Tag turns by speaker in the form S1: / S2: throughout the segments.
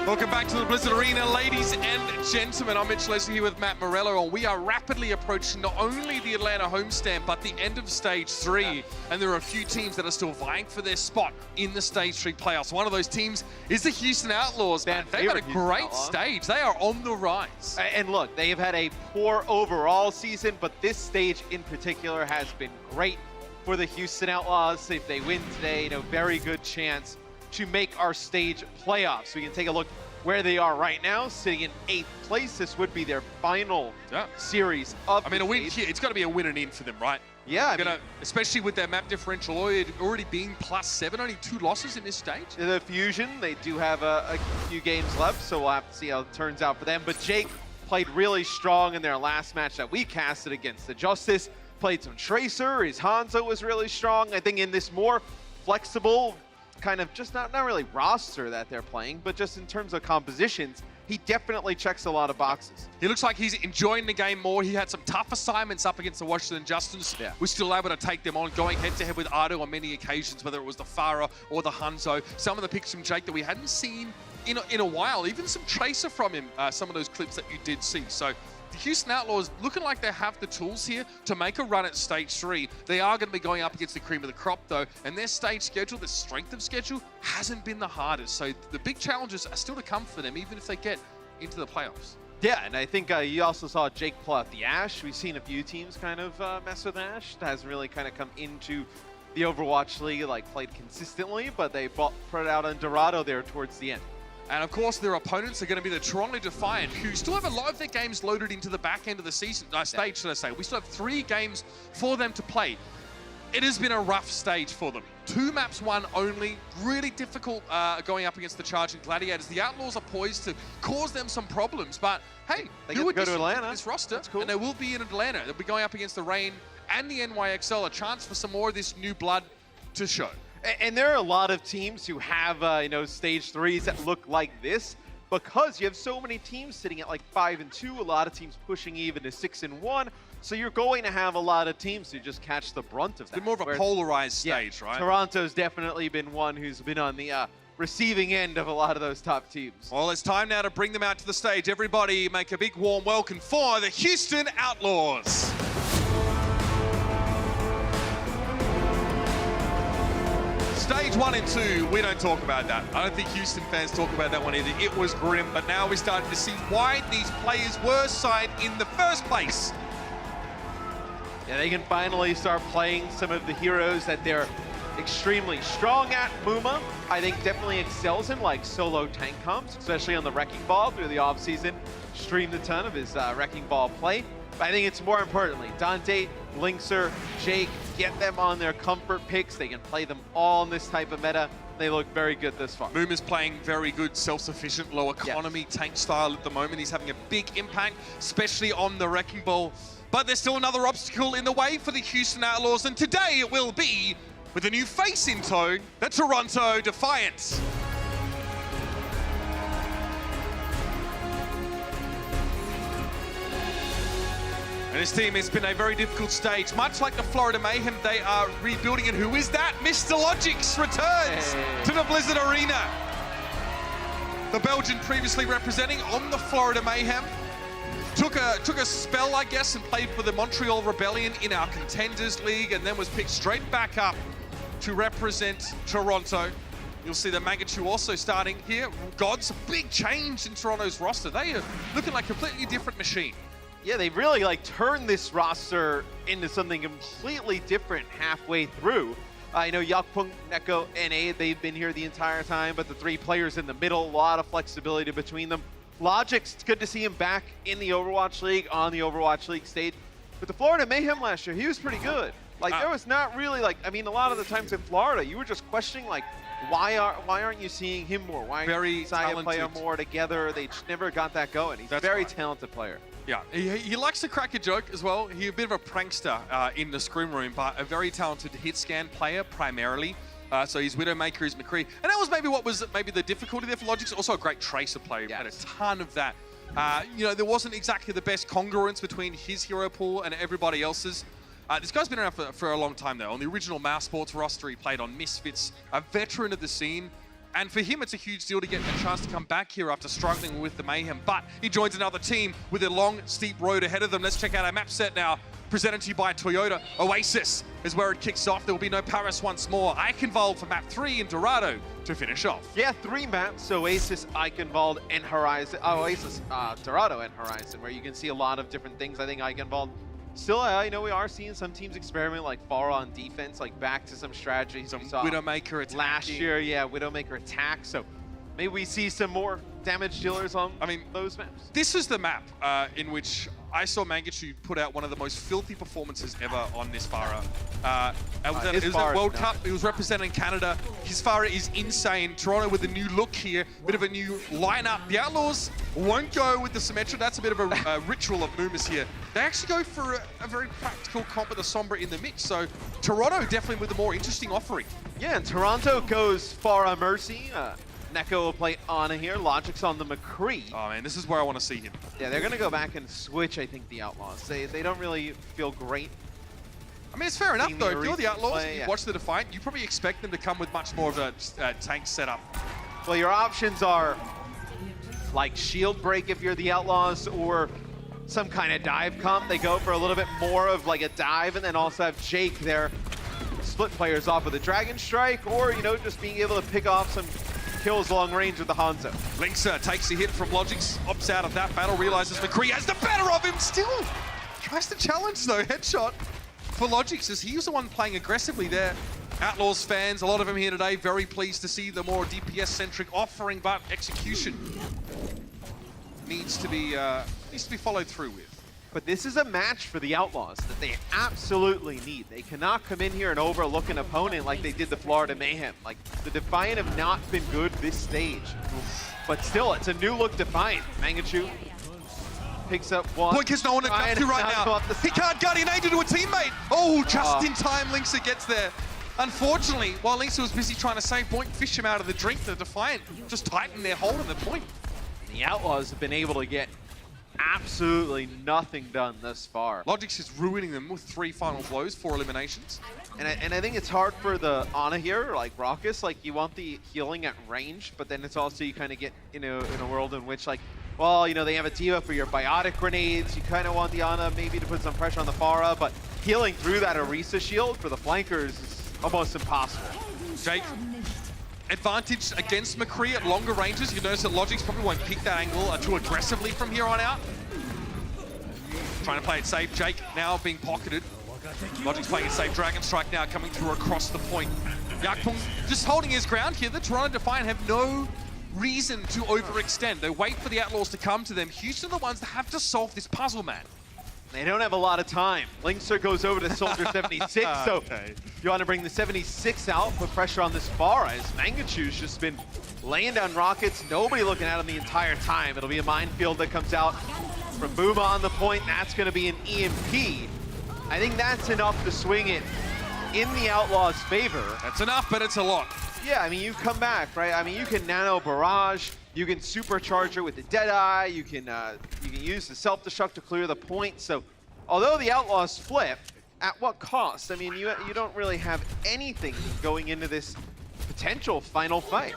S1: Welcome back to the Blizzard Arena, ladies and gentlemen. I'm Mitch Leslie here with Matt Morello, and we are rapidly approaching not only the Atlanta homestand, but the end of Stage 3. And there are a few teams that are still vying for their spot in the Stage 3 playoffs. One of those teams is the Houston Outlaws. Man, they've had a great stage. They are on the rise.
S2: And look, they've had a poor overall season, but this stage in particular has been great for the Houston Outlaws. If they win today, very good chance to make our stage playoffs. We can take a look where they are right now, sitting in 8th place. This would be their final series of
S1: a win here, it's got to be a win and in for them, right?
S2: Yeah.
S1: Especially with their map differential already being +7, only 2 losses in this stage.
S2: The Fusion, they do have a few games left, so we'll have to see how it turns out for them. But Jake played really strong in their last match that we casted against the Justice. Played some Tracer, his Hanzo was really strong. I think in this more flexible, kind of just not really roster that they're playing, but just in terms of compositions, he definitely checks a lot of boxes.
S1: He looks like he's enjoying the game more. He had some tough assignments up against the Washington Justice. Yeah. We're still able to take them on, going head-to-head with Ardo on many occasions, whether it was the Farah or the Hanzo. Some of the picks from Jake that we hadn't seen in a while, even some Tracer from him, some of those clips that you did see. So the Houston Outlaws looking like they have the tools here to make a run at Stage 3. They are going to be going up against the cream of the crop, though, and their stage schedule, the strength of schedule, hasn't been the hardest. So the big challenges are still to come for them, even if they get into the playoffs.
S2: Yeah, and I think you also saw Jake pull out the Ashe. We've seen a few teams kind of mess with Ashe. It hasn't really kind of come into the Overwatch League, played consistently, but they put it out on Dorado there towards the end.
S1: And of course, their opponents are going to be the Toronto Defiant, who still have a lot of their games loaded into the back end of the season, stage, should I say. We still have 3 games for them to play. It has been a rough stage for them. 2 maps won only, really difficult going up against the Charging Gladiators. The Outlaws are poised to cause them some problems, but hey,
S2: they get to go to Atlanta.
S1: This roster,
S2: that's cool.
S1: And they will be in Atlanta. They'll be going up against the Reign and the NYXL, a chance for some more of this new blood to show.
S2: And there are a lot of teams who have, Stage 3s that look like this because you have so many teams sitting at 5-2, a lot of teams pushing even to 6-1. So you're going to have a lot of teams who just catch the brunt of that.
S1: It's been more of a polarized stage, right?
S2: Toronto's definitely been one who's been on the receiving end of a lot of those top teams.
S1: Well, it's time now to bring them out to the stage. Everybody make a big warm welcome for the Houston Outlaws. Stage 1 and 2, we don't talk about that. I don't think Houston fans talk about that one either. It was grim, but now we're starting to see why these players were signed in the first place.
S2: Yeah, they can finally start playing some of the heroes that they're extremely strong at. Muma, I think, definitely excels in solo tank comps, especially on the Wrecking Ball through the offseason. Streamed a ton of his Wrecking Ball play. But I think it's more importantly, Dante, Linkser, Jake, get them on their comfort picks. They can play them all in this type of meta. They look very good this far.
S1: Muma's playing very good, self-sufficient, low economy tank style at the moment. He's having a big impact, especially on the Wrecking Ball. But there's still another obstacle in the way for the Houston Outlaws, and today it will be, with a new face in tow, the Toronto Defiant. And this team has been a very difficult stage. Much like the Florida Mayhem, they are rebuilding. And who is that? Mr. Logix returns to the Blizzard Arena. The Belgian previously representing on the Florida Mayhem. Took a spell, I guess, and played for the Montreal Rebellion in our Contenders League, and then was picked straight back up to represent Toronto. You'll see the Magachu also starting here. Gods, a big change in Toronto's roster. They are looking like a completely different machine.
S2: Yeah, they really turned this roster into something completely different halfway through. I know Yakpung, Neko, NA, they've been here the entire time, but the 3 players in the middle, a lot of flexibility between them. Logix, it's good to see him back in the Overwatch League, on the Overwatch League stage. But the Florida Mayhem last year, he was pretty good. There was not really, a lot of the times in Florida, you were just questioning, why aren't you seeing him more? Why aren't you deciding to play him more together? They just never got that going. He's a very talented player.
S1: Yeah, he likes to crack a joke as well. He's a bit of a prankster in the scrim room, but a very talented hit scan player primarily. So he's Widowmaker, he's McCree. And that was maybe what was the difficulty there for Logix. Also a great Tracer player. Yes. Had a ton of that. There wasn't exactly the best congruence between his hero pool and everybody else's. This guy's been around for a long time, though. On the original Mouse Sports roster, he played on Misfits, a veteran of the scene. And for him, it's a huge deal to get a chance to come back here after struggling with the Mayhem. But he joins another team with a long, steep road ahead of them. Let's check out our map set now, presented to you by Toyota. Oasis is where it kicks off. There will be no Paris once more. Eichenwald for map 3 and Dorado to finish off.
S2: Yeah, 3 maps, Oasis, Eichenwald, and Horizon. Oasis, Dorado, and Horizon, where you can see a lot of different things. I think Eichenwald, still, I know we are seeing some teams experiment, like far on defense, like back to some strategies.
S1: Some
S2: we saw
S1: Widowmaker attack.
S2: last year, yeah, Widowmaker attack. So maybe we see some more damage dealers on those maps.
S1: This is the map in which I saw Mangachu put out one of the most filthy performances ever on this Farah. It was at World Cup. He was representing Canada. His Farah is insane. Toronto with a new look here, bit of a new lineup. The Outlaws won't go with the Symmetra. That's a bit of a ritual of Moomis here. They actually go for a very practical comp with a Sombra in the mix. So Toronto definitely with a more interesting offering.
S2: Yeah, and Toronto goes Farah Mercy. Neko will play Ana here. Logic's on the McCree.
S1: Oh man, this is where I want to see him.
S2: Yeah, they're gonna go back and switch, I think, the Outlaws. They don't really feel great.
S1: I mean, it's fair enough though. If you're the Outlaws,
S2: play,
S1: you watch the Defiant, you probably expect them to come with much more of a tank setup.
S2: Well, your options are like shield break if you're the Outlaws, or some kind of dive comp. They go for a little bit more of like a dive, and then also have Jake there, split players off with a Dragon Strike, or, you know, just being able to pick off some kills long range with the Hanzo.
S1: Linksa takes a hit from Logix, opts out of that battle, realizes McCree has the better of him still. Tries to challenge though, headshot for Logix as he was the one playing aggressively there. Outlaws fans, a lot of them here today, very pleased to see the more DPS-centric offering, but execution needs to be followed through with.
S2: But this is a match for the Outlaws that they absolutely need. They cannot come in here and overlook an opponent like they did the Florida Mayhem. Like, the Defiant have not been good this stage. But still, it's a new look Defiant. Mangachu picks up one.
S1: Blink has no one to cut to right now. He can't guardian angel to a teammate. Oh, just in time, Linksa gets there. Unfortunately, while Linksa was busy trying to save point, fish him out of the drink, the Defiant just tightened their hold on the point.
S2: The Outlaws have been able to get absolutely nothing done thus far.
S1: Logix is ruining them with 3 final blows, 4 eliminations.
S2: And I think it's hard for the Ana here, like Raucus, like you want the healing at range, but then it's also you kind of get in a world in which, like, well, you know, they have a diva for your biotic grenades. You kind of want the Ana maybe to put some pressure on the Farah, but healing through that Orisa shield for the flankers is almost impossible.
S1: Jake, advantage against McCree at longer ranges. You notice that Logix probably won't pick that angle too aggressively from here on out. Trying to play it safe. Jake now being pocketed. Logix playing it safe. Dragon Strike now coming through across the point. Yakpung just holding his ground here. The Toronto Defiant have no reason to overextend. They wait for the Outlaws to come to them. Houston are the ones that have to solve this puzzle, man.
S2: They don't have a lot of time. Linksa goes over to Soldier 76, so if you want to bring the 76 out, put pressure on this Farah, as Mangachu's just been laying down rockets, nobody looking at him the entire time. It'll be a minefield that comes out from Booma on the point, and that's going to be an EMP. I think that's enough to swing it in the Outlaws' favor.
S1: That's enough, but it's a lot.
S2: Yeah, I mean, you come back, right? I mean, you can nano barrage, you can supercharge her with the Deadeye, you can use the self-destruct to clear the point. So, although the Outlaws flip, at what cost? I mean, you don't really have anything going into this potential final fight.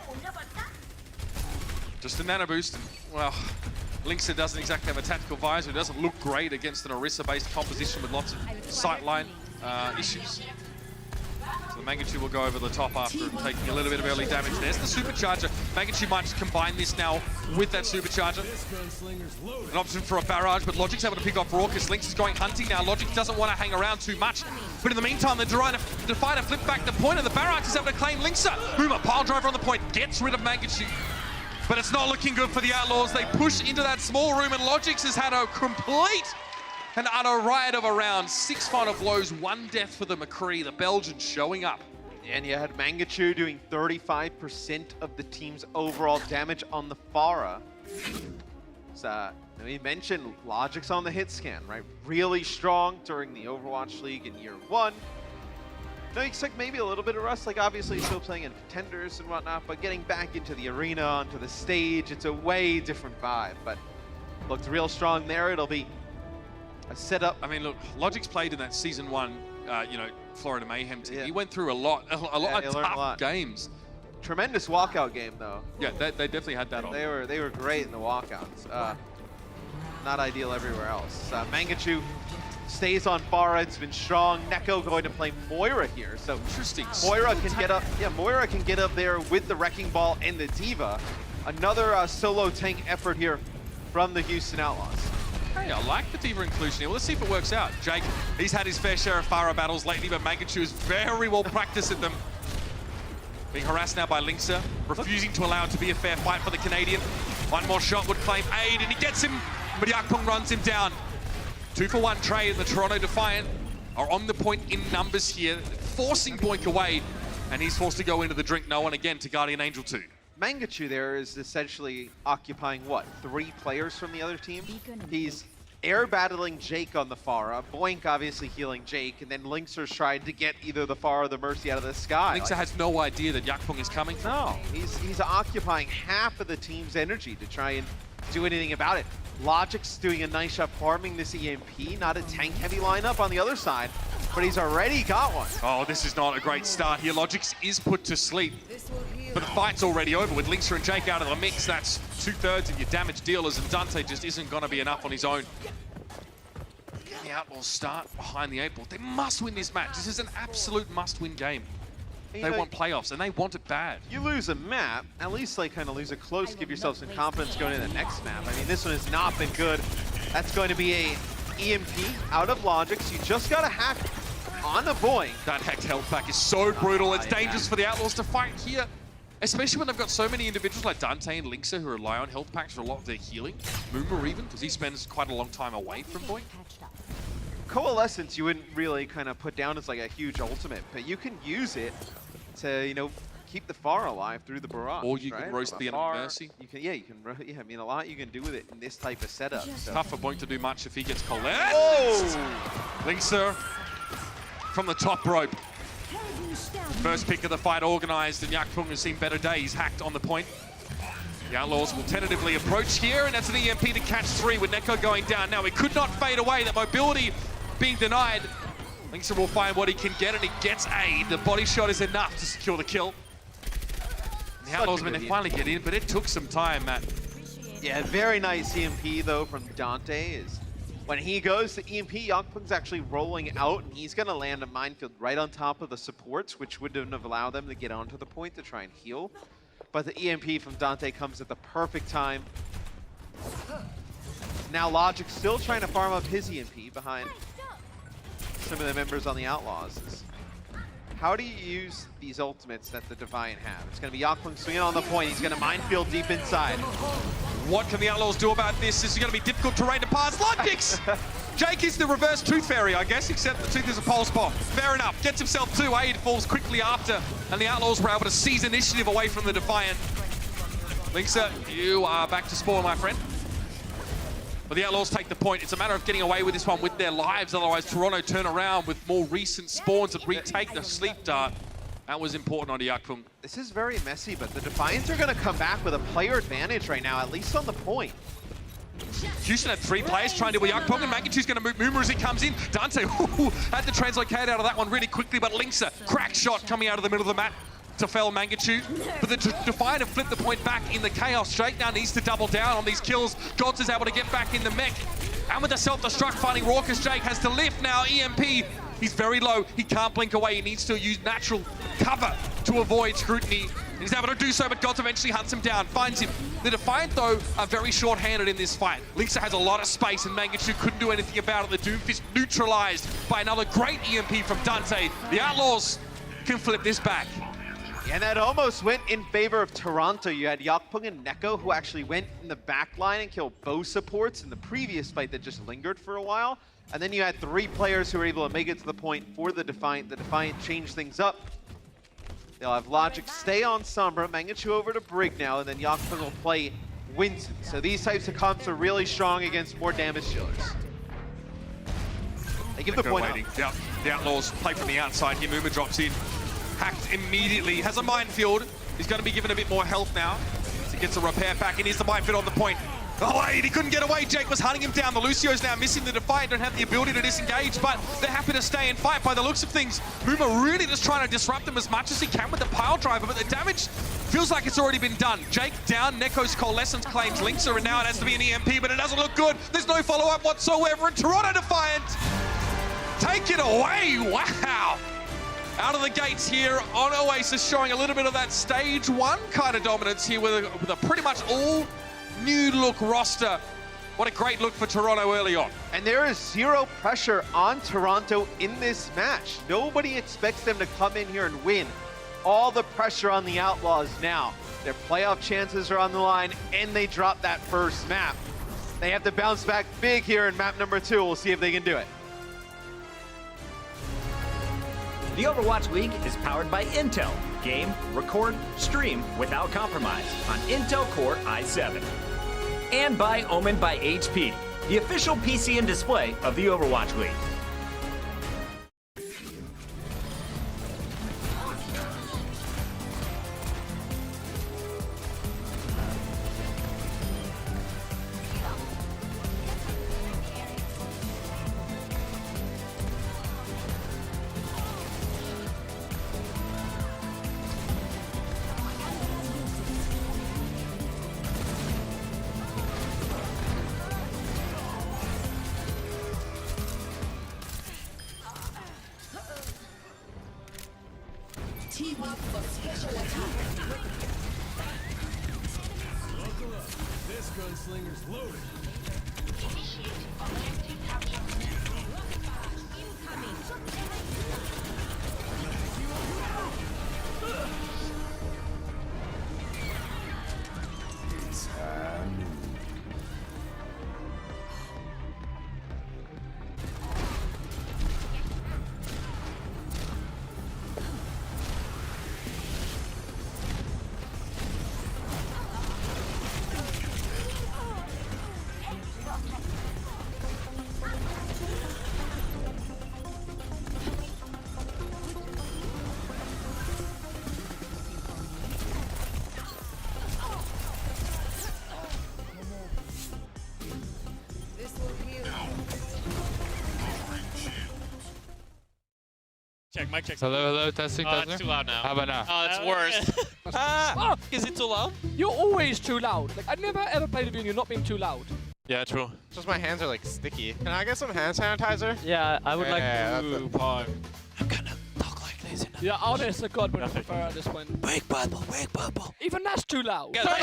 S1: Just a nano boost. Well, Linksa doesn't exactly have a tactical visor. It doesn't look great against an Orisa-based composition with lots of sightline issues. So Mangachu will go over the top after taking a little bit of early damage. There's the supercharger. Mangachu might just combine this now with that supercharger. An option for a barrage, but Logic's able to pick off Raucus. Lynx is going hunting now. Logic doesn't want to hang around too much. But in the meantime, the Defiant flip back the point, and the barrage is able to claim Linksa. Booma, pile driver on the point, gets rid of Mangachu. But it's not looking good for the Outlaws. They push into that small room, and Logix has had a complete and utter riot of a round. 6 final blows, 1 death for the McCree, the Belgian showing up.
S2: And you had Mangachu doing 35% of the team's overall damage on the Farah. So, we mentioned Logic's on the hit scan, right? Really strong during the Overwatch League in year 1. No, you expect maybe a little bit of rust, like obviously still playing in contenders and whatnot, but getting back into the arena, onto the stage, it's a way different vibe. But looked real strong there. It'll be a setup.
S1: I mean, look, Logic's played in that season 1, Florida Mayhem team.
S2: Yeah.
S1: He went through a lot of tough games.
S2: Tremendous walkout game, though.
S1: Yeah, they definitely had that on.
S2: They were great in the walkouts. Not ideal everywhere else. Mangachu stays on Pharah. It's been strong. Neko going to play Moira here. So
S1: Interesting.
S2: Moira can get up. Yeah, Moira can get up there with the Wrecking Ball and the Diva. Another solo tank effort here from the Houston Outlaws.
S1: Hey, I like the Diva inclusion here. Well, let's see if it works out. Jake, he's had his fair share of Pharah battles lately, but Mangachu is very well practiced at them. Being harassed now by Linkser, refusing to allow it to be a fair fight for the Canadian. One more shot would claim aid, and he gets him, but Yakpung runs him down. 2-for-1 Trey and the Toronto Defiant are on the point in numbers here, forcing Boink away, and he's forced to go into the drink. No one again to Guardian Angel 2.
S2: Mangachu there is essentially occupying, what, 3 players from the other team? He's air battling Jake on the Pharah, Boink obviously healing Jake, and then Linkser's tried to get either the Pharah or the Mercy out of the sky.
S1: Linkser has no idea that Yakpung is coming.
S2: No, he's occupying half of the team's energy to try and do anything about it. Logic's doing a nice job farming this EMP, not a tank-heavy lineup on the other side, but he's already got one.
S1: Oh, this is not a great start here. Logix is put to sleep, but the fight's already over. With Linkser and Jake out of the mix, that's 2/3 of your damage dealers, and Dante just isn't going to be enough on his own. The Outlaws start behind the 8 ball. They must win this match. This is an absolute must-win game. They want playoffs, and they want it bad.
S2: You lose a map, at least like kind of lose it close, give yourself some confidence going into the next map. I mean, this one has not been good. That's going to be a EMP out of Logix. You just got to hack on the Boink.
S1: That hacked health pack is so brutal. It's dangerous for the Outlaws to fight here, especially when they've got so many individuals like Dante and Linkser who rely on health packs for a lot of their healing. Moomer even, because he spends quite a long time away from Boink.
S2: Coalescence you wouldn't really kind of put down as like a huge ultimate, but you can use it to, you know, keep the Pharah alive through the barrage.
S1: Or you can roast the enemy Mercy.
S2: You can, I mean, a lot you can do with it in this type of setup. So.
S1: Tough for Boink to do much if he gets called out.
S2: Oh!
S1: Linkser from the top rope. First pick of the fight organized, and Yakpung has seen better days. Hacked on the point. The Outlaws will tentatively approach here, and that's an EMP to catch 3 with Neko going down. Now, he could not fade away. That mobility being denied. Linkser will find what he can get, and he gets aid. The body shot is enough to secure the kill. The Outlaws, when they finally get in, but it took some time, Matt.
S2: Yeah, very nice EMP, though, from Dante. Is when he goes to EMP, Yakpung's actually rolling out, and he's going to land a minefield right on top of the supports, which wouldn't have allowed them to get onto the point to try and heal. But the EMP from Dante comes at the perfect time. Now Logic still trying to farm up his EMP behind some of the members on the Outlaws. How do you use these ultimates that the Defiant have? It's going to be Yakpung swinging on the point. He's going to minefield deep inside.
S1: What can the Outlaws do about this? This is going to be difficult terrain to pass. Logix! Jake is the reverse Tooth Fairy, I guess, except the Tooth is a pulse bomb. Fair enough. Gets himself 2 aid, falls quickly after, and the Outlaws were able to seize initiative away from the Defiant. Linkser, you are back to spawn, my friend. But the Outlaws take the point. It's a matter of getting away with this one with their lives. Otherwise, Toronto turn around with more recent spawns and retake the sleep dart. That was important on Yakpung.
S2: This is very messy, but the Defiants are going to come back with a player advantage right now, at least on the point.
S1: Houston had 3 players trying to deal with Yakpung, and Mangachu's going to move Moomer as he comes in. Dante had to translocate out of that one really quickly, but Linkser, crack shot coming out of the middle of the map to fell Mangachu. But the Defiant have flipped the point back in the chaos. Jake now needs to double down on these kills. Gods is able to get back in the mech. And with the self-destruct finding Raucous, Jake has to lift now. EMP, he's very low. He can't blink away. He needs to use natural cover to avoid scrutiny. He's able to do so, but Gods eventually hunts him down, finds him. The Defiant, though, are very short-handed in this fight. Linkser has a lot of space, and Mangachu couldn't do anything about it. The Doomfist neutralized by another great EMP from Dante. The Outlaws can flip this back.
S2: And that almost went in favor of Toronto. You had Yakpung and Neko, who actually went in the back line and killed both supports in the previous fight that just lingered for a while. And then you had 3 players who were able to make it to the point for the Defiant. The Defiant changed things up. They'll have Logic stay on Sombra, Mangachu over to Brig now, and then Yakpung will play Winston. So these types of comps are really strong against more damage dealers. They give the point up.
S1: Yeah, the Outlaws play from the outside here. Moomer drops in. Hacked immediately, has a minefield. He's going to be given a bit more health now. So he gets a repair pack, and here's the minefield on the point. Oh wait, he couldn't get away. Jake was hunting him down. The Lucio's now missing. The Defiant don't have the ability to disengage, but they're happy to stay and fight by the looks of things. Boomer really just trying to disrupt them as much as he can with the pile driver, but the damage feels like it's already been done. Jake down, Neko's Coalescence claims Linkser, and now it has to be an EMP, but it doesn't look good. There's no follow-up whatsoever, and Dorado Defiant, take it away, wow. Out of the gates here on Oasis, showing a little bit of that stage one kind of dominance here with a pretty much all new look roster. What a great look for Toronto early on.
S2: And there is zero pressure on Toronto in this match. Nobody expects them to come in here and win. All the pressure on the Outlaws now. Their playoff chances are on the line, and they drop that first map. They have to bounce back big here in map number 2. We'll see if they can do it.
S3: The Overwatch League is powered by Intel. Game, record, stream without compromise on Intel Core i7. And by Omen by HP, the official PC and display of the Overwatch League.
S4: Team up for special attack.
S5: Buckle up. This gunslinger's loaded.
S4: Initiate objective capture. Incoming.
S6: Check, mic check.
S7: Hello, testing,
S6: Oh,
S7: testing.
S6: that's too loud now.
S7: How about now?
S6: Oh, that's worse. Is it too loud?
S8: You're always too loud. Like, I've never ever played a video and you're not being too loud.
S6: Yeah, true.
S9: Just my hands are like sticky. Can I get some hand sanitizer?
S6: Yeah, I would
S9: Yeah,
S6: like
S9: that's
S6: to.
S9: it.
S6: I'm gonna talk like this.
S8: Yeah, honest to God, would I prefer at this point.
S6: Wake bubble, wake bubble.
S8: Even that's too loud.
S6: Sorry.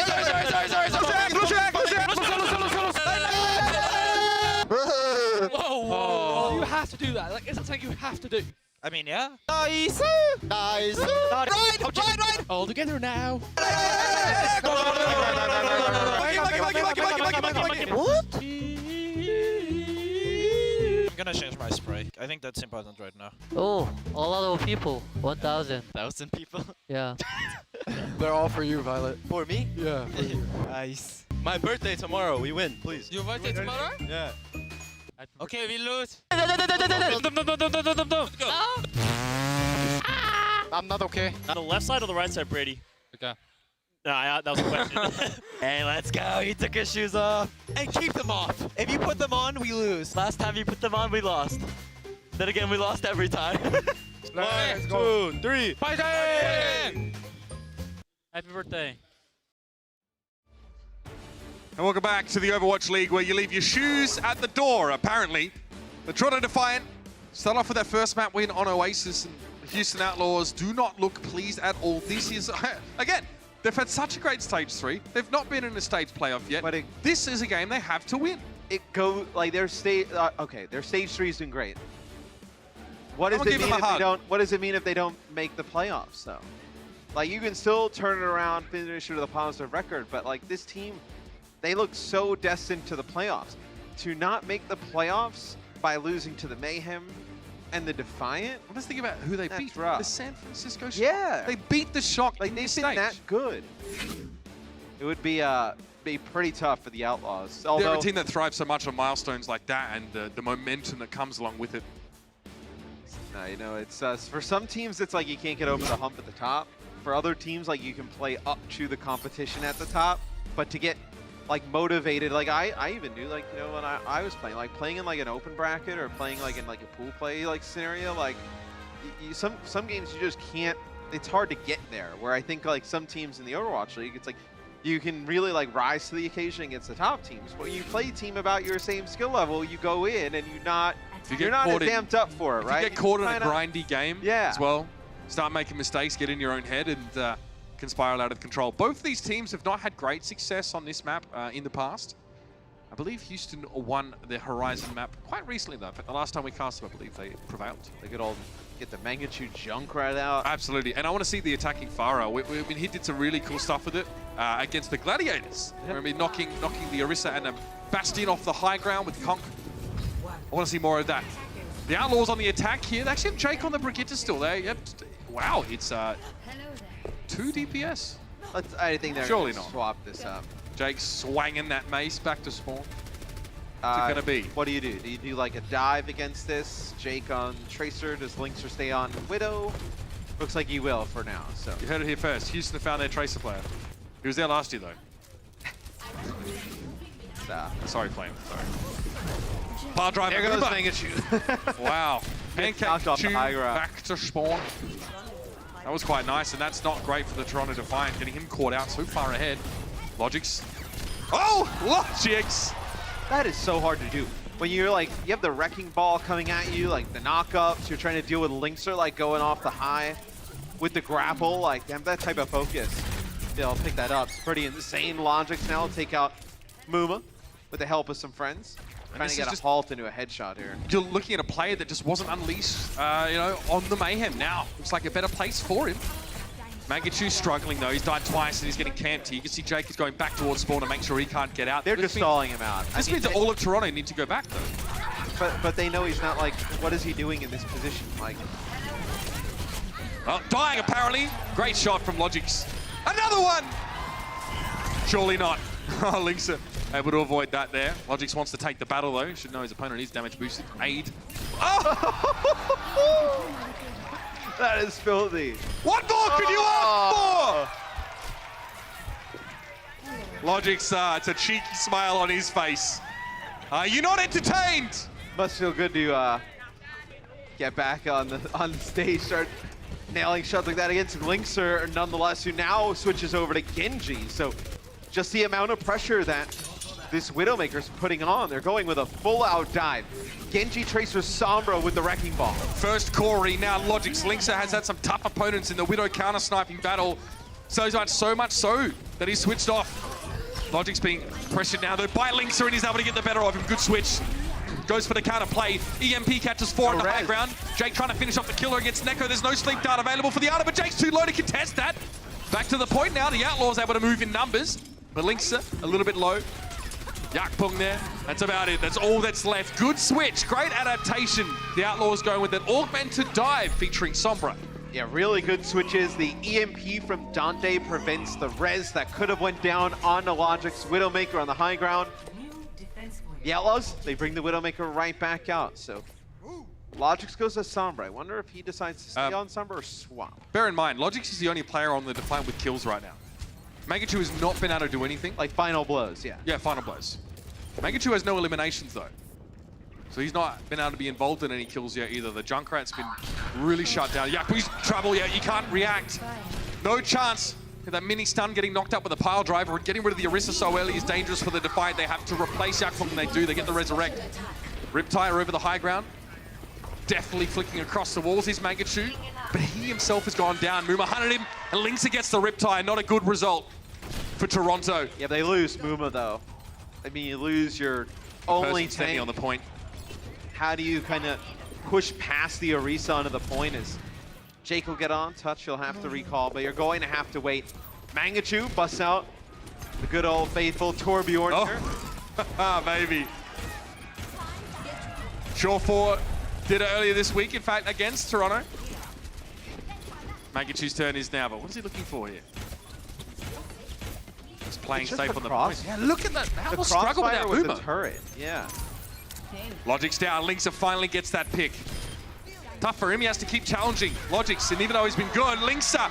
S6: Whoa.
S8: You have to do that. Like, it's something you have to do.
S6: I mean, yeah.
S9: Nice! Nice! Right!
S6: All together now.
S9: What?
S6: I'm gonna change my spray. I think that's important right now.
S10: Oh, a lot of people. 1,000.
S6: 1,000 people.
S10: Yeah.
S9: They're all for you, Violet.
S6: For me?
S9: Yeah, for you.
S6: Nice.
S9: My birthday tomorrow, we win, please.
S6: Your birthday tomorrow?
S9: Yeah.
S6: Okay, we lose.
S9: I'm not okay.
S6: On the left side or the right side, Brady?
S7: Okay.
S6: No, that was a question.
S11: Hey, let's go. He took his shoes off.
S6: And keep them off. If you put them on, we lose.
S11: Last time you put them on, we lost. Then again, we lost every time.
S9: Let's go. 2, 3.
S6: Fighting! Happy birthday.
S1: And welcome back to the Overwatch League, where you leave your shoes at the door, apparently. The Toronto Defiant start off with their first map win on Oasis, and the Houston Outlaws do not look pleased at all. This is, again, they've had such a great Stage 3. They've not been in a stage playoff yet.
S2: But
S1: this is a game they have to win.
S2: It go like their stage. Okay, their stage 3's been great. What does
S1: I'll
S2: it
S1: give
S2: mean
S1: them
S2: if
S1: a
S2: they
S1: hug.
S2: don't? What does it mean if they don't make the playoffs? Though, like you can still turn it around, finish with a positive record. But like this team, they look so destined to the playoffs. To not make the playoffs by losing to the Mayhem and the Defiant.
S1: I'm just thinking about who they
S2: That's
S1: beat.
S2: rough.
S1: The San Francisco Shock.
S2: Yeah.
S1: They beat the Shock.
S2: Like
S1: in
S2: they've
S1: the
S2: been
S1: stage.
S2: that good. It would be pretty tough for the Outlaws.
S1: They're
S2: Although
S1: a team that thrives so much on milestones like that and the momentum that comes along with it.
S2: no, you know, it's for some teams it's like you can't get over the hump at the top. For other teams, like you can play up to the competition at the top, but to get like motivated. Like I even knew, like, you know, when I was playing, like playing in like an open bracket or playing like in like a pool play like scenario, like some games you just can't. It's hard to get there. Where I think like some teams in the Overwatch League, it's like you can really like rise to the occasion against the top teams. When you play a team about your same skill level, you go in and you're not as amped up for it, right?
S1: You get caught in a grindy game
S2: Yeah.
S1: as well. Start making mistakes, get in your own head, and can spiral out of control. Both these teams have not had great success on this map in the past. I believe Houston won their Horizon map quite recently, though. The last time we cast them, I believe they prevailed.
S2: They could all get the magnitude junk right out.
S1: Absolutely, and I want to see the attacking Pharaoh. He did some really cool stuff with it against the Gladiators. I mean, knocking the Orisa and a Bastion off the high ground with Conk. I want to see more of that. The Outlaws on the attack here. They actually have Jake on the Brigitte still there. Yep. Wow, it's 2 DPS.
S2: I think they're
S1: surely
S2: gonna
S1: not.
S2: Swap this up.
S1: Jake swanging that mace back to spawn. What's it gonna be?
S2: What do? Do you do like a dive against this? Jake on Tracer? Does Linkser stay on Widow? Looks like he will for now. So
S1: You heard it here first. Houston found their Tracer player. He was there last year though. Sorry, Flame. Sorry. Power drive.
S2: There goes Mangachu.
S1: Wow. Pancake
S2: knocked off the
S1: Chu
S2: high ground.
S1: back to spawn. That was quite nice, and that's not great for the Toronto Defiant, getting him caught out so far ahead. Logix. Oh, Logix!
S2: That is so hard to do. When you're like, you have the wrecking ball coming at you, like the knockups, you're trying to deal with Linkser, like going off the high with the grapple, like that type of focus. They'll pick that up. It's pretty insane. Logix now take out Muma with the help of some friends. Trying to get a halt into a headshot here.
S1: You're looking at a player that just wasn't unleashed, you know, on the Mayhem. Now, looks like a better place for him. Mangachu's struggling though. He's died twice and he's getting camped. You can see Jake is going back towards spawn to make sure he can't get out.
S2: They're just stalling him out.
S1: This means that all of Toronto need to go back though.
S2: But they know he's not like, what is he doing in this position? Like,
S1: well, dying apparently. Great shot from Logix. Another one! Surely not. Oh, Linkser able to avoid that there. Logix wants to take the battle though. Should know his opponent is damage boosted. Aid. Oh!
S2: That is filthy.
S1: What more could you ask for? Logix, it's a cheeky smile on his face. Are you not entertained?
S2: Must feel good to get back on the stage, start nailing shots like that against Linkser, nonetheless, who now switches over to Genji. So just the amount of pressure that this Widowmaker's putting on. They're going with a full-out dive. Genji, Tracer, Sombra with the Wrecking Ball.
S1: First Corey, now Logix. Linkser has had some tough opponents in the Widow counter-sniping battle. So much so that he switched off. Logix being pressured now though by Linkser, and he's able to get the better of him. Good switch. Goes for the counter play. EMP catches 4 on the high ground. Jake trying to finish off the killer against Neko. There's no sleep dart available for the Outer, but Jake's too low to contest that. Back to the point now. The Outlaws able to move in numbers. But Linkser a little bit low. Yakpung there. That's about it. That's all that's left. Good switch. Great adaptation. The Outlaws going with an augmented dive featuring Sombra.
S2: Yeah, really good switches. The EMP from Dante prevents the res that could have went down on the Logix. Widowmaker on the high ground. The Outlaws, they bring the Widowmaker right back out. So Logix goes to Sombra. I wonder if he decides to stay on Sombra or swap.
S1: Bear in mind, Logix is the only player on the Defiant with kills right now. Mangachu has not been able to do anything.
S2: Like final blows, yeah.
S1: Yeah, final blows. Mangachu has no eliminations though. So he's not been able to be involved in any kills yet either. The Junkrat's been really shut down. Yaku's trouble yet, you can't react. No chance. That mini stun getting knocked up with a pile driver, getting rid of the Orisa so early is dangerous for the Defiant. They have to replace Yakpung, and they do. They get the resurrect. Riptire over the high ground. Definitely flicking across the walls is Mangachu, but he himself has gone down. Muma hunted him, and Linkser gets the Riptire. Not a good result for Toronto.
S2: Yeah, they lose Muma though. I mean, you lose your only tank
S1: on the point.
S2: How do you kind of push past the Orisa onto the point? Is Jake will get on touch, he'll have to recall, but you're going to have to wait. Mangachu busts out the good old faithful Torbjorn here.
S1: Oh, baby. Shore4 did it earlier this week, in fact, against Toronto. Mangachu's turn is now, but what is he looking for here? Just playing safe on the point. Yeah, look at that. How will struggle without
S2: with
S1: Muma.
S2: the turret, yeah.
S1: Logix down, Linkser finally gets that pick. Tough for him, he has to keep challenging Logix, and even though he's been good, Linkser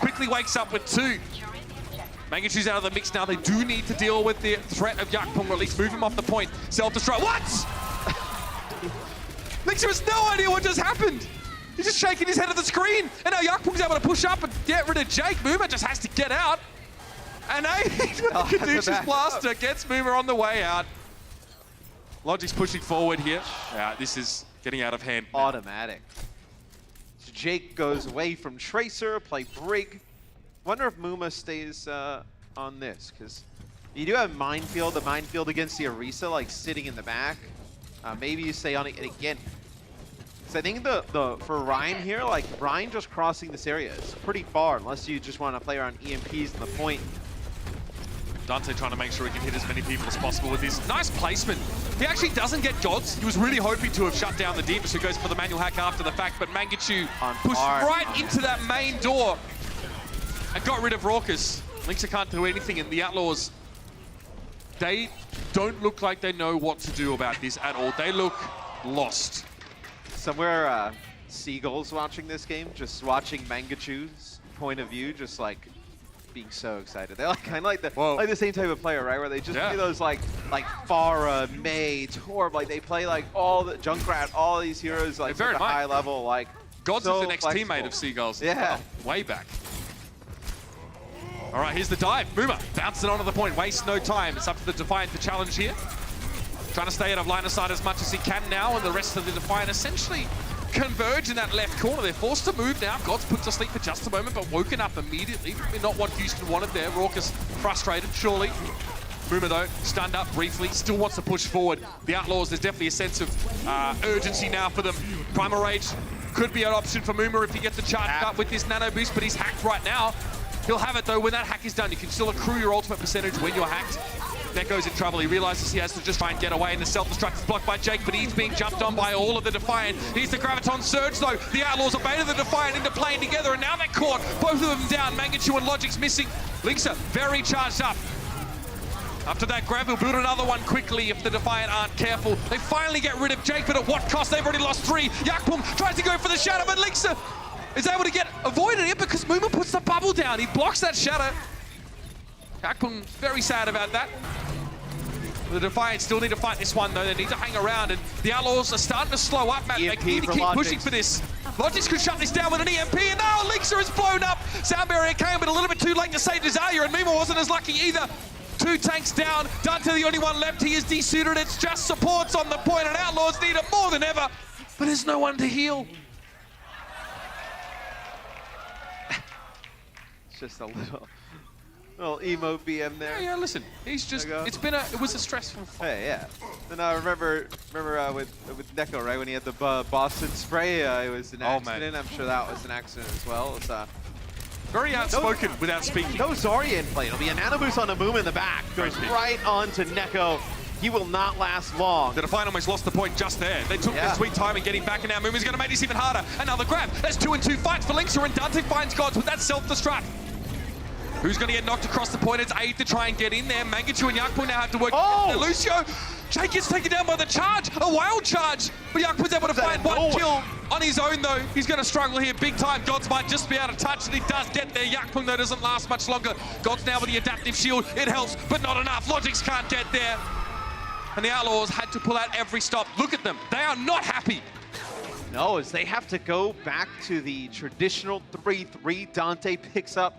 S1: quickly wakes up with 2. Mangachu's out of the mix now. They do need to deal with the threat of Yakpung, or at least move him off the point. Self-destruct. What? Lixer has no idea what just happened. He's just shaking his head at the screen. And now Yakpung's able to push up and get rid of Jake. Moomer just has to get out. And with the Caduceus Blaster gets Moomer on the way out. Logic's pushing forward here. Yeah, this is getting out of hand.
S2: Automatic. So Jake goes away from Tracer, play Brig. Wonder if Muma stays on this, because you do have Minefield, the Minefield against the Orisa, like sitting in the back. Maybe you stay on it again. So I think for Ryan here, like Ryan just crossing this area is pretty far, unless you just want to play around EMPs in the point.
S1: Dante trying to make sure he can hit as many people as possible with his nice placement. He actually doesn't get gods. He was really hoping to have shut down the Diva, so he goes for the manual hack after the fact, but Mangachu pushed right into that main door and got rid of Raucus. Linksa can't do anything, and the Outlaws, they don't look like they know what to do about this at all. They look lost.
S2: Somewhere Seagull's watching this game, just watching Mangachu's point of view, just like being so excited. They're like kind of like the same type of player, right? Where they just play those like Pharah, Mei, Torb, like they play like all the Junkrat, all these heroes like at a high level, like
S1: Gods
S2: so
S1: is the next
S2: flexible.
S1: teammate of Seagulls.
S2: Yeah.
S1: Way back. All right, here's the dive. Moomer bouncing onto the point, waste no time. It's up to the Defiant to challenge here. Trying to stay out of line of sight as much as he can now, and the rest of the Defiant essentially converge in that left corner. They're forced to move now. God's put to sleep for just a moment, but woken up immediately. Not what Houston wanted there. Raucus frustrated, surely. Moomer, though, stunned up briefly, still wants to push forward. The Outlaws, there's definitely a sense of urgency now for them. Primal Rage could be an option for Moomer if he gets the charge up with this nano boost, but he's hacked right now. He'll have it, though, when that hack is done. You can still accrue your ultimate percentage when you're hacked. Neko's in trouble. He realizes he has to just try and get away, and the self-destruct is blocked by Jake, but he's being jumped on by all of the Defiant. He's the Graviton Surge, though. The Outlaws have baited the Defiant into playing together, and now they're caught. Both of them down. Mangachu and Logic's missing. Linksa very charged up. After that, Grav will build another one quickly if the Defiant aren't careful. They finally get rid of Jake, but at what cost? They've already lost 3. Yakpung tries to go for the shadow, but Linksa is able to avoided it because Moomer puts the bubble down. He blocks that shadow. Yakpung very sad about that. The Defiant still need to fight this one, though. They need to hang around, and the Outlaws are starting to slow up, Matt. They need to keep pushing for this. Logix could shut this down with an EMP, and now Elixir is blown up. Sound barrier came, but a little bit too late to save Desire, and Mima wasn't as lucky either. 2 tanks down. Dante, the only one left. He is desuited. It's just supports on the point, and Outlaws need it more than ever, but there's no one to heal.
S2: It's just a little emo BM there.
S1: Yeah, listen, he's just, it was a stressful fight.
S2: Hey, yeah. And I remember with Neko, right, when he had the Boston spray, it was an accident. I'm sure that was an accident as well. It's
S1: very outspoken without speaking.
S2: No Zarya in play. It'll be a nano boost on a Moom in the back. Goes right on to Neko. He will not last long.
S1: The Defiant almost lost the point just there. They took their sweet time in getting back, and now Moom is going to make this even harder. Another grab. There's 2-2 fights for Linksa, and Dante finds Gods with that self-destruct. Who's going to get knocked across the point? It's Aid to try and get in there. Mangachu and Yakpung now have to work. Lucio, Jake gets taken down by the charge, a wild charge. But Yakpung's able to find one kill on his own, though. He's going to struggle here big time. Gods might just be able to touch, and he does get there. Yakpung, though, doesn't last much longer. Gods now with the adaptive shield. It helps, but not enough. Logix can't get there. And the Outlaws had to pull out every stop. Look at them. They are not happy.
S2: No, as they have to go back to the traditional 3-3. Dante picks up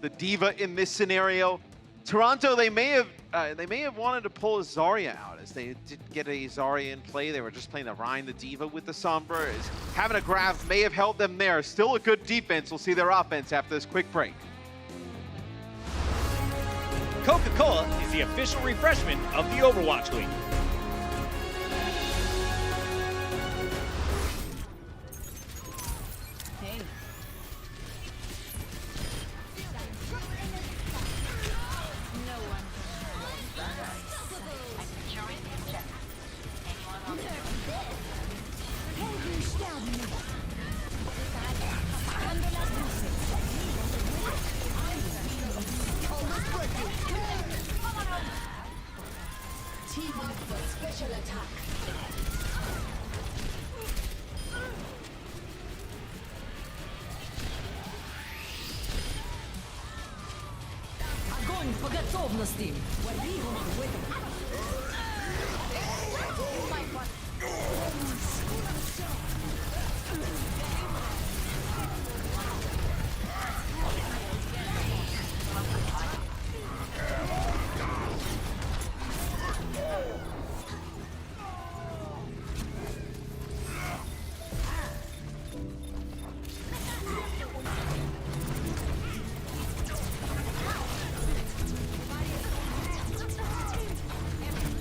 S2: the Diva in this scenario. Toronto, they may have wanted to pull a Zarya out, as they didn't get a Zarya in play. They were just playing the Ryan, the Diva with the Sombra. As having a grab may have held them there. Still a good defense. We'll see their offense after this quick break.
S3: Coca-Cola is the official refreshment of the Overwatch League.
S4: Special attack. Готовности.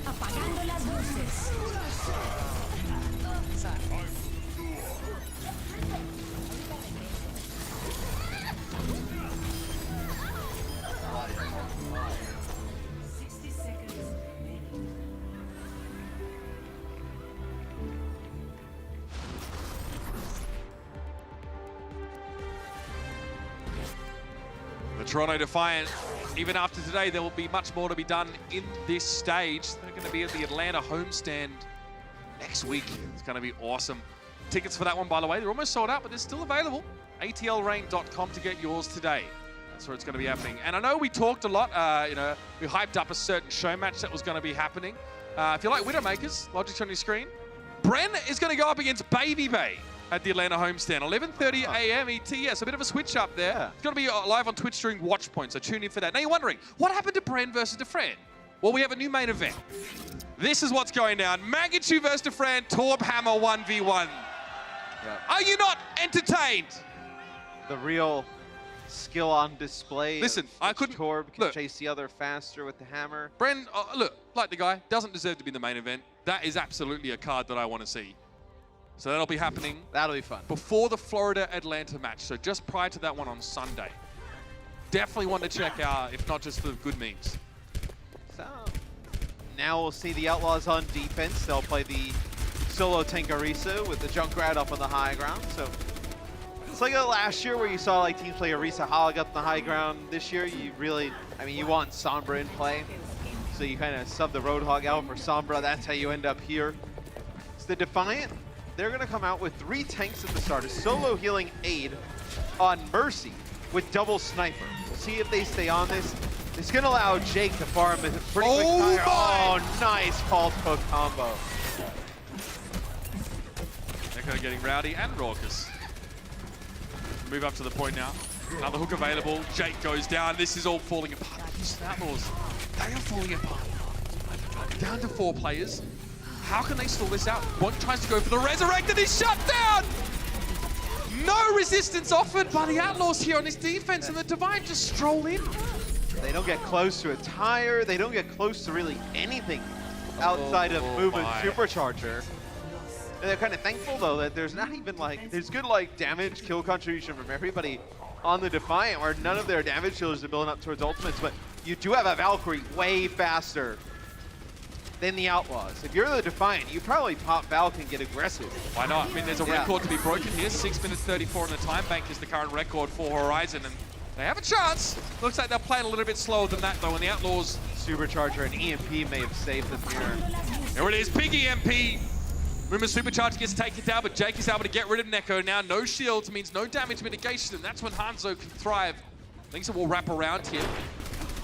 S4: Apagando las luces.
S1: The Toronto Defiant, even after today, there will be much more to be done in this stage. They're going to be at the Atlanta homestand next week. It's going to be awesome. Tickets for that one, by the way, they're almost sold out, but they're still available. atlrain.com to get yours today. That's where it's going to be happening. And I know we talked a lot, we hyped up a certain show match that was going to be happening. If you like Widowmakers, Logic's on your screen. Bren is going to go up against Baby Bay at the Atlanta homestand, 11:30 a.m. ET. Yes, a bit of a switch up there.
S2: Yeah.
S1: It's going to be live on Twitch during Watch Point, so tune in for that. Now you're wondering, what happened to Bren versus Defran? Well, we have a new main event. This is what's going down. Mangachu versus Defran, Torb Hammer 1v1.
S2: Yeah.
S1: Are you not entertained?
S2: The real skill on display.
S1: Listen, I couldn't...
S2: Torb can
S1: look,
S2: chase the other faster with the hammer.
S1: Bren, look, like the guy, doesn't deserve to be in the main event. That is absolutely a card that I want to see. So that'll be happening
S2: That'll be fun.
S1: before the Florida-Atlanta match. So just prior to that one on Sunday. Definitely want to check out, if not just for the good memes.
S2: So now we'll see the Outlaws on defense. They'll play the solo Tankarisa with the Junkrat up on the high ground. So it's like last year where you saw like teams play Arisa Hog up on the high ground. This year you really, you want Sombra in play. So you kind of sub the Roadhog out for Sombra. That's how you end up here. It's the Defiant. They're going to come out with 3 tanks at the start. A solo healing aid on Mercy with double sniper. We'll see if they stay on this. It's going to allow Jake to farm a pretty quick tire. Oh, nice pulse hook combo.
S1: Neko getting rowdy and raucous. Move up to the point now. Another hook available. Jake goes down. This is all falling apart. These Outlaws, they are falling apart. Down to 4 players. How can they stall this out? One tries to go for the resurrect and he's shut down! No resistance offered by the Outlaws here on this defense, and the Defiant just stroll in.
S2: They don't get close to a tire. They don't get close to really anything outside of movement supercharger. And they're kind of thankful though that there's not even there's good damage kill contribution from everybody on the Defiant, where none of their damage dealers are building up towards ultimates, but you do have a Valkyrie way faster than the Outlaws. If you're the Defiant, you probably pop Valk and get aggressive.
S1: Why not? There's a record to be broken here. 6 minutes 34 on the time bank is the current record for Horizon, and they have a chance. Looks like they're playing a little bit slower than that though, and the Outlaws...
S2: Supercharger and EMP may have saved them here.
S1: Here it is, big EMP. Rumor Supercharger gets taken down, but Jake is able to get rid of Neko now. No shields means no damage mitigation, and that's when Hanzo can thrive. Things will wrap around here.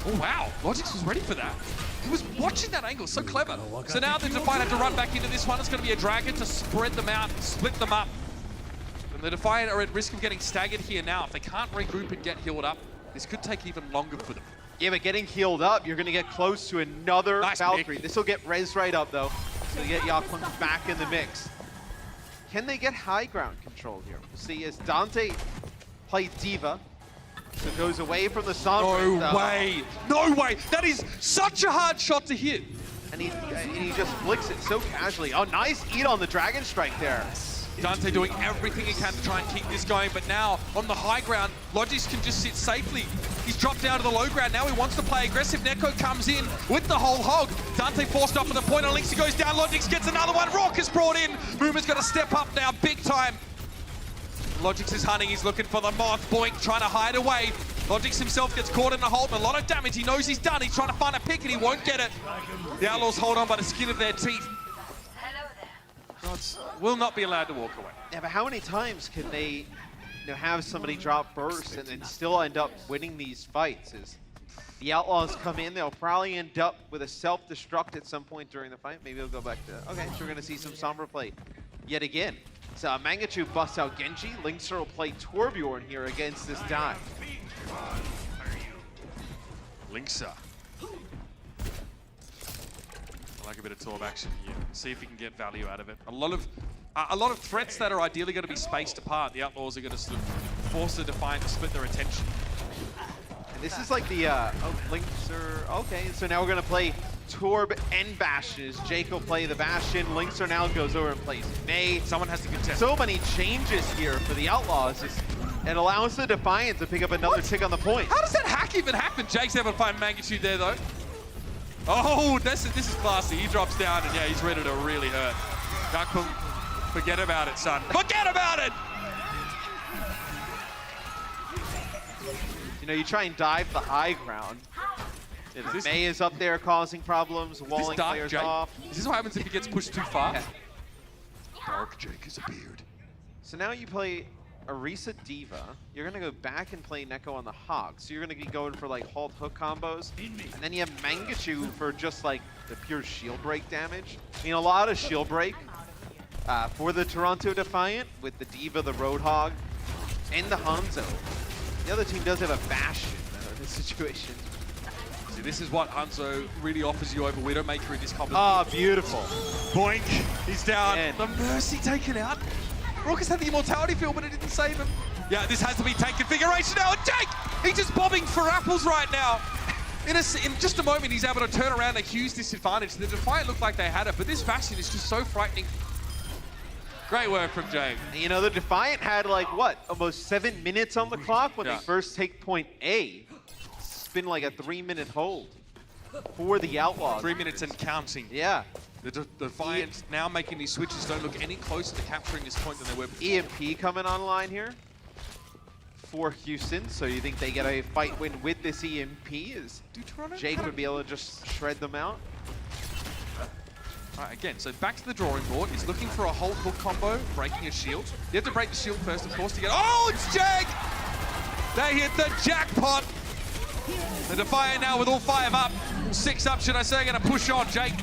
S1: Oh wow, Logix was ready for that. He was watching that angle, so clever. So now the Defiant have to run back into this one. It's going to be a Dragon to spread them out, split them up. And the Defiant are at risk of getting staggered here now. If they can't regroup and get healed up, this could take even longer for them.
S2: Yeah, but getting healed up, you're going to get close to another Valkyrie. This will get res right up, though. So you get Eichenwald back in the mix. Can they get high ground control here? We'll see as Dante plays Diva. So goes away from the Sombra.
S1: No way! No way! That is such a hard shot to hit.
S2: And he just flicks it so casually. Oh, nice eat on the Dragon Strike there.
S1: Dante doing everything he can to try and keep this going, but now on the high ground, Logix can just sit safely. He's dropped down to the low ground. Now he wants to play aggressive. Neko comes in with the whole hog. Dante forced up at the point on Lynx. He goes down. Logix gets another one. Rock is brought in. Boomer's got to step up now big time. Logix is hunting. He's looking for the moth. Boink trying to hide away. Logix himself gets caught in the hold. A lot of damage. He knows he's done. He's trying to find a pick and he won't get it. The Outlaws hold on by the skin of their teeth. Gods will not be allowed to walk away.
S2: Yeah, but how many times can they have somebody drop burst and then still end up winning these fights? Is The Outlaws come in. They'll probably end up with a self-destruct at some point during the fight. Maybe they'll go back to... Okay, so we're going to see some Sombra play yet again. So Mangachu busts out Genji. Linkser will play Torbjorn here against this dive.
S1: Linkser. I like a bit of Torb action here. See if he can get value out of it. A lot of threats that are ideally going to be spaced apart. The Outlaws are going to sort of force the Defiant to split their attention.
S2: And this is like the, Linkser, okay, so now we're gonna play Torb and Bastion. Jake will play the Bastion, Linkser now goes over and plays Mei.
S1: Someone has to contest.
S2: So many changes here for the Outlaws. It allows the Defiant to pick up another tick on the point.
S1: How does that hack even happen? Jake's able to find Mangachu there though. Oh, this is classy. He drops down and yeah, he's ready to really hurt. Gakpung, forget about it, son. Forget about it!
S2: You know, you try and dive the high ground. Mei is up there causing problems, walling players off.
S1: Is this what happens if he gets pushed too far? Yeah. Dark Jake has appeared.
S2: So now you play Orisa Diva. You're gonna go back and play Neko on the Hog. So you're gonna be going for like halt hook combos. And then you have Mangachu for just like the pure shield break damage. I mean, a lot of shield break for the Toronto Defiant with the Diva, the Roadhog, and the Hanzo. The other team does have a Bastion in this situation.
S1: See, this is what Hanzo really offers you over Widowmaker in this combo.
S2: Ah, beautiful.
S1: Boink, he's down.
S2: Man.
S1: The Mercy taken out. Raucus had the Immortality field, but it didn't save him. Yeah, this has to be tank configuration now. And Jake, he's just bobbing for apples right now. In just a moment, he's able to turn around a huge disadvantage. The Defiant looked like they had it, but this Bastion is just so frightening. Great work from Jake.
S2: You know, the Defiant had like, what, almost 7 minutes on the clock when they first take point A. It's been like a 3-minute hold for the Outlaws.
S1: 3 minutes and counting.
S2: Yeah.
S1: The Defiant now making these switches don't look any closer to capturing this point than they were before.
S2: EMP coming online here for Houston. So you think they get a fight win with this EMP? Is Jake would be able to just shred them out?
S1: Right, again, so back to the drawing board. He's looking for a hold hook combo, breaking a shield. You have to break the shield first, of course, to get... Oh, it's Jake! They hit the jackpot! The Defiant now with all 5 up. 6 up, should I say, going to push on. Jake,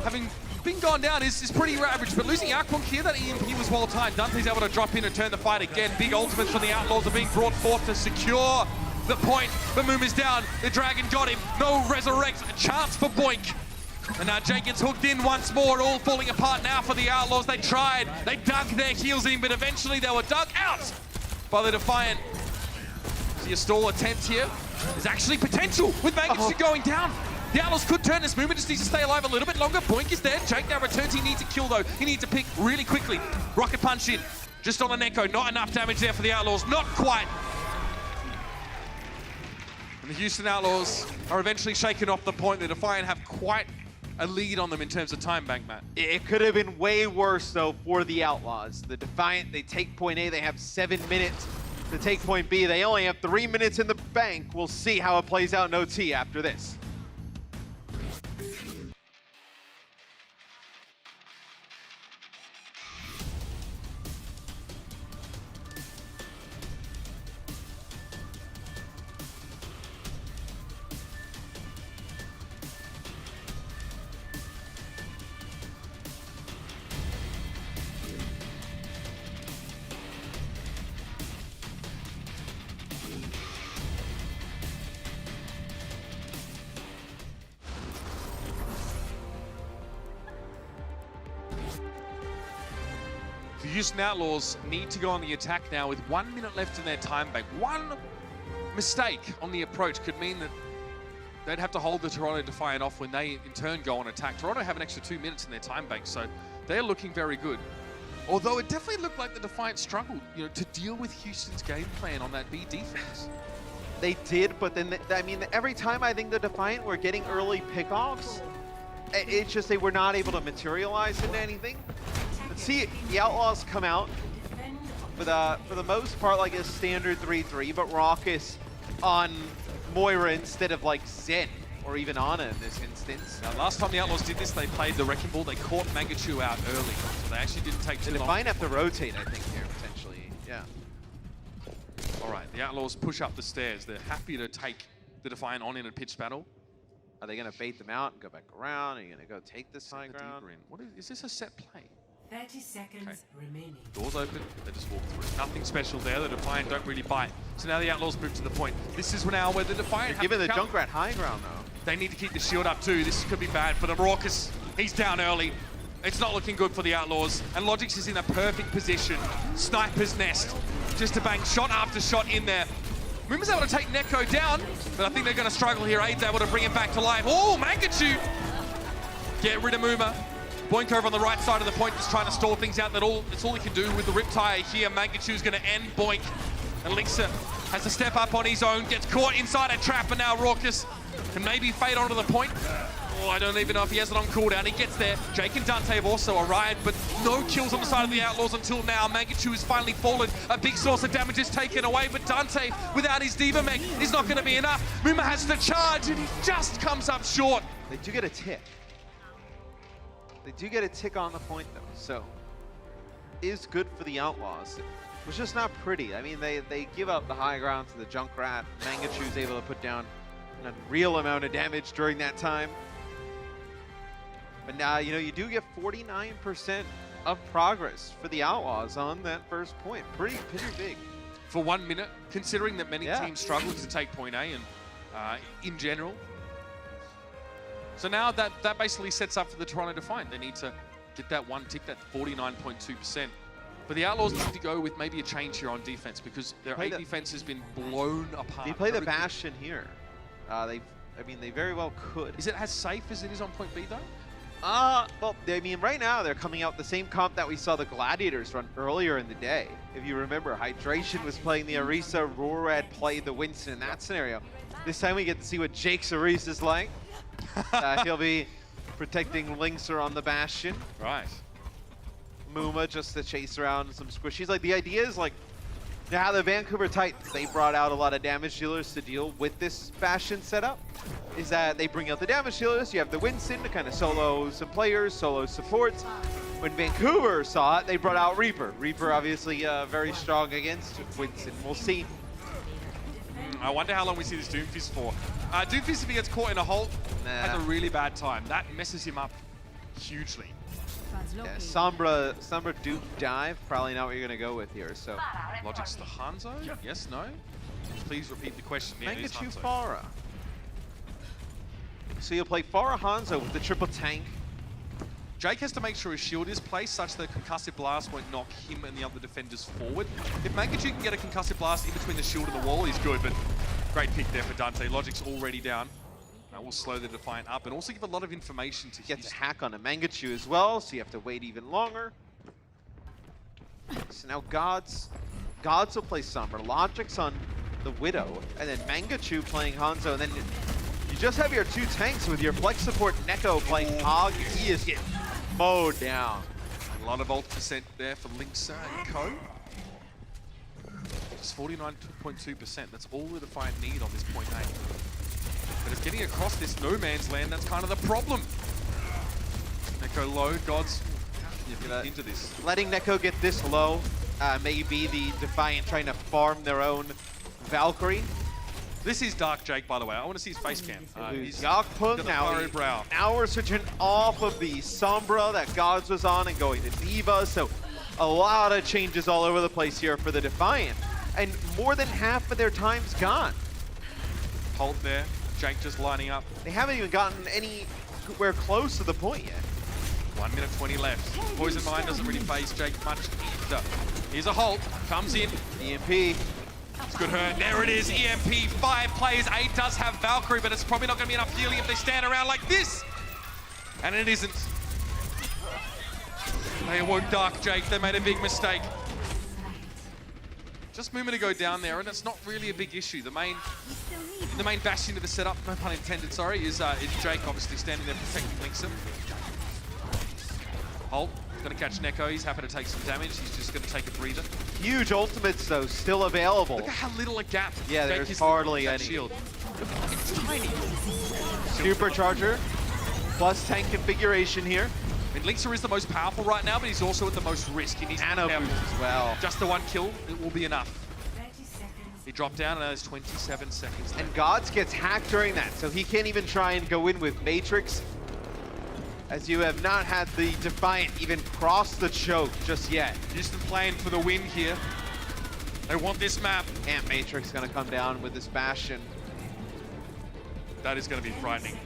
S1: having been gone down, is pretty average, but losing Outquonk here, that EMP was well timed. Dante's able to drop in and turn the fight again. Big ultimates from the Outlaws are being brought forth to secure the point. The Moom is down. The Dragon got him. No resurrect. A chance for Boink. And now Jake gets hooked in once more, all falling apart now for the Outlaws. They tried, they dug their heels in, but eventually they were dug out by the Defiant. See a stall attempt here. There's actually potential with Mangachu going down. The Outlaws could turn this movement, just needs to stay alive a little bit longer. Boink is there, Jake now returns, he needs a kill though. He needs to pick really quickly. Rocket punch in, just on the Neko, not enough damage there for the Outlaws, not quite. And the Houston Outlaws are eventually shaken off the point. The Defiant have quite a lead on them in terms of time bank, Matt.
S2: It could have been way worse, though, for the Outlaws. The Defiant, they take point A, they have 7 minutes to take point B. They only have 3 minutes in the bank. We'll see how it plays out in OT after this.
S1: The Houston Outlaws need to go on the attack now with 1 minute left in their time bank. One mistake on the approach could mean that they'd have to hold the Toronto Defiant off when they in turn go on attack. Toronto have an extra 2 minutes in their time bank, so they're looking very good. Although it definitely looked like the Defiant struggled, to deal with Houston's game plan on that B defense.
S2: They did, but then, I mean, every time I think the Defiant were getting early pickoffs, it's just they were not able to materialize into anything. Let's see, the Outlaws come out with, for the most part, like a standard 3-3, but Raucus on Moira instead of like Zen or even Ana in this instance.
S1: Now, last time the Outlaws did this, they played the Wrecking Ball. They caught Mangachu out early, so they actually didn't take too long.
S2: The Defiant have to rotate, I think, here, potentially, yeah.
S1: All right, the Outlaws push up the stairs. They're happy to take the Defiant on in a pitched battle.
S2: Are they going to bait them out and go back around? Are you going to go take this high
S1: The
S2: ground?
S1: deeper in. What is this a set play?
S4: 30 seconds remaining.
S1: Doors open, they just walk through. Nothing special there, the Defiant don't really bite. So now the Outlaws move to the point. This is now where the Defiant
S2: They're giving the Junkrat high ground though.
S1: They need to keep the shield up too. This could be bad for the Raucous. He's down early. It's not looking good for the Outlaws. And Logix is in a perfect position. Sniper's nest. Just to bang shot after shot in there. Muma's able to take Neko down, but I think they're going to struggle here. Aid's able to bring him back to life. Oh, Mangachu! Get rid of Muma. Boink over on the right side of the point, just trying to stall things out. That's all he can do with the Riptide here. Mangachu's going to end Boink. And Linksa has to step up on his own, gets caught inside a trap, and now Raucous can maybe fade onto the point. Oh, I don't even know if he has it on cooldown. He gets there. Jake and Dante have also arrived, but no kills on the side of the Outlaws until now. Mangachu has finally fallen. A big source of damage is taken away, but Dante, without his Diva mech, is not going to be enough. Muma has to charge, and he just comes up short.
S2: They do get a tick. They do get a tick on the point though, so is good for the Outlaws. It was just not pretty. I mean, they give up the high ground to the Junkrat. Mangachu's able to put down an unreal amount of damage during that time. But now, you know, you do get 49% of progress for the Outlaws on that first point. Pretty big.
S1: For 1 minute, considering that many teams struggle to take point A and in general. So now that basically sets up for the Toronto Defiant. They need to get that one tick, that 49.2%. But the Outlaws need to go with maybe a change here on defense because their A defense has been blown apart.
S2: They play the Bastion here. I mean, they very well could.
S1: Is it as safe as it is on point B though?
S2: Well, I mean, right now they're coming out the same comp that we saw the Gladiators run earlier in the day. If you remember, Hydration was playing the Orisa, Rorad played the Winston in that scenario. This time we get to see what Jake's Orisa is like. He'll be protecting Linkser on the Bastion.
S1: Right.
S2: Muma just to chase around some squishies. Like, the idea is, like, now the Vancouver Titans, they brought out a lot of damage dealers to deal with this Bastion setup. Is that they bring out the damage dealers, you have the Winston to kind of solo some players, solo supports. When Vancouver saw it, they brought out Reaper. Reaper obviously very strong against Winston. We'll see.
S1: I wonder how long we see this Doomfist for. Doomfist, if he gets caught in a hole, has a really bad time. That messes him up hugely.
S2: Yeah, Sombra Duke dive, probably not what you're going to go with here. So
S1: Logic's the Hanzo? Yes, no? Please repeat the question. Yeah, it is
S2: Mangachu
S1: Hanzo.
S2: Pharah. So you'll play Pharah Hanzo with the triple tank.
S1: Jake has to make sure his shield is placed such that Concussive Blast won't knock him and the other defenders forward. If Mangachu can get a Concussive Blast in between the shield and the wall, he's good, but great pick there for Dante. Logic's already down. That will slow the Defiant up and also give a lot of information to
S2: Gets a hack on a Mangachu as well, so you have to wait even longer. So now Gods will play Sombra, Logic's on the Widow, and then Mangachu playing Hanzo, and then you just have your two tanks with your flex support Neko playing Hog. He is getting mowed down.
S1: A lot of ult percent there for Linksa and Co. Just 49.2%. That's all the Defiant need on this point A. But it's getting across this no man's land. That's kind of the problem. Neko low, Gods into this.
S2: Letting Neko get this low, maybe the Defiant trying to farm their own Valkyrie.
S1: This is Dark Jake, by the way. I want to see his face cam. He's
S2: Yakpung
S1: got the
S2: now.
S1: furrowed brow.
S2: Now we're switching off of the Sombra that Gods was on and going to Diva. So a lot of changes all over the place here for the Defiant. And more than half of their time's gone.
S1: Hold there. Jake just lining up.
S2: They haven't even gotten anywhere close to the point yet.
S1: 1 minute 20 left. Poison Mine doesn't really phase Jake much either. Here's a Hulk. Comes in.
S2: EMP.
S1: It's good hurt. There it is. EMP. 5 players. 8 does have Valkyrie, but it's probably not going to be enough healing if they stand around like this. And it isn't. They awoke Dark Jake. They made a big mistake. Just Muma to go down there, and it's not really a big issue. The main bastion of the setup, no pun intended, sorry, is Jake obviously standing there protecting Linksa. Holt going to catch Neko. He's happy to take some damage. He's just going to take a breather.
S2: Huge ultimates, though, still available.
S1: Look at how little a gap.
S2: Yeah, there's hardly any.
S1: Shield. It's tiny.
S2: Supercharger plus tank configuration here.
S1: I mean, Linksa is the most powerful right now, but he's also at the most risk. He needs
S2: Nano
S1: to be
S2: boost
S1: careful.
S2: as well.
S1: Just the one kill, it will be enough.
S4: 30 seconds.
S1: He dropped down and there's 27 seconds left.
S2: And Gods gets hacked during that, so he can't even try and go in with Matrix, as you have not had the Defiant even cross the choke just yet.
S1: Houston playing for the win here. They want this map.
S2: And Matrix gonna come down with this Bastion.
S1: That is going to be frightening.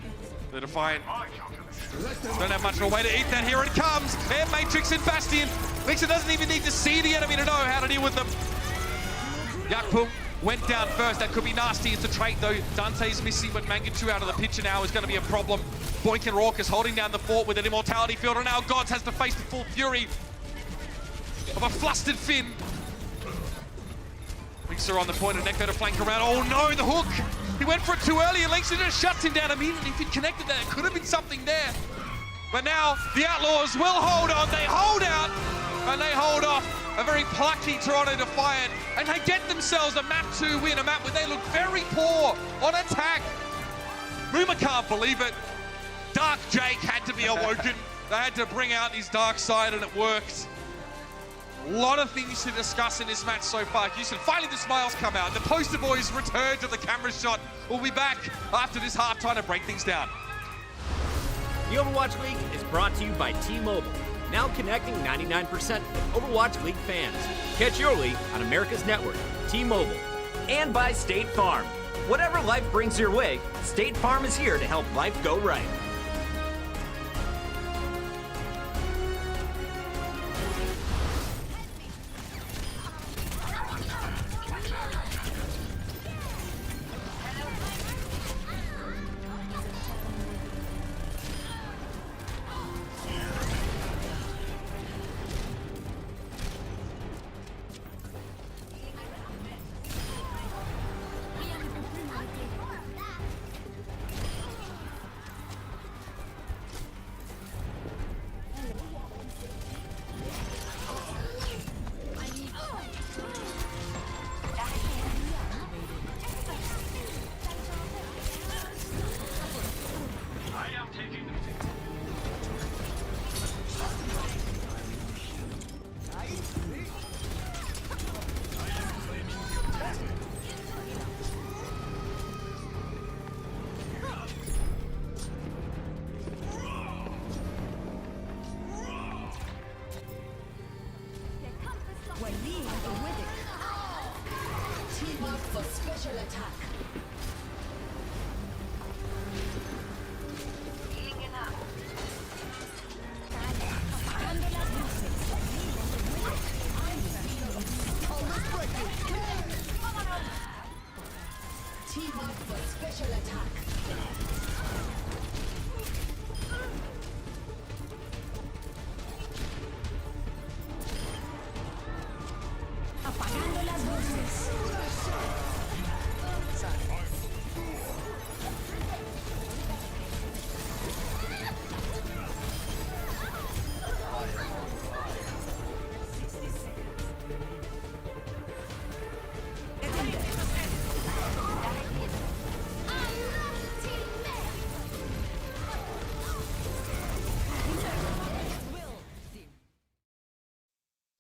S1: The Defiant don't have much of a way to eat that. Here it comes. Air Matrix and Bastion. Mixer doesn't even need to see the enemy to know how to deal with them. Yakpung went down first. That could be nasty. It's a trait though. Dante's missing, but Mangachu out of the picture now is going to be a problem. Boink and Raucus holding down the fort with an immortality field, and now Gods has to face the full fury of a flustered Finn. Mixer on the point of Neko to flank around. Oh no, the hook! He went for it too early and Langston just shuts him down immediately. If he'd connected that, it could have been something there. But now the Outlaws will hold on. They hold out and they hold off a very plucky Toronto Defiant, and they get themselves a map 2 win, a map where they look very poor on attack. Mooma can't believe it. Dark Jake had to be awoken. They had to bring out his dark side and it worked. A lot of things to discuss in this match so far. Houston, finally the smiles come out. The poster boys return to the camera shot. We'll be back after this halftime to break things down.
S3: The Overwatch League is brought to you by T-Mobile, now connecting 99% of Overwatch League fans. Catch your league on America's network, T-Mobile. And by State Farm. Whatever life brings your way, State Farm is here to help life go right.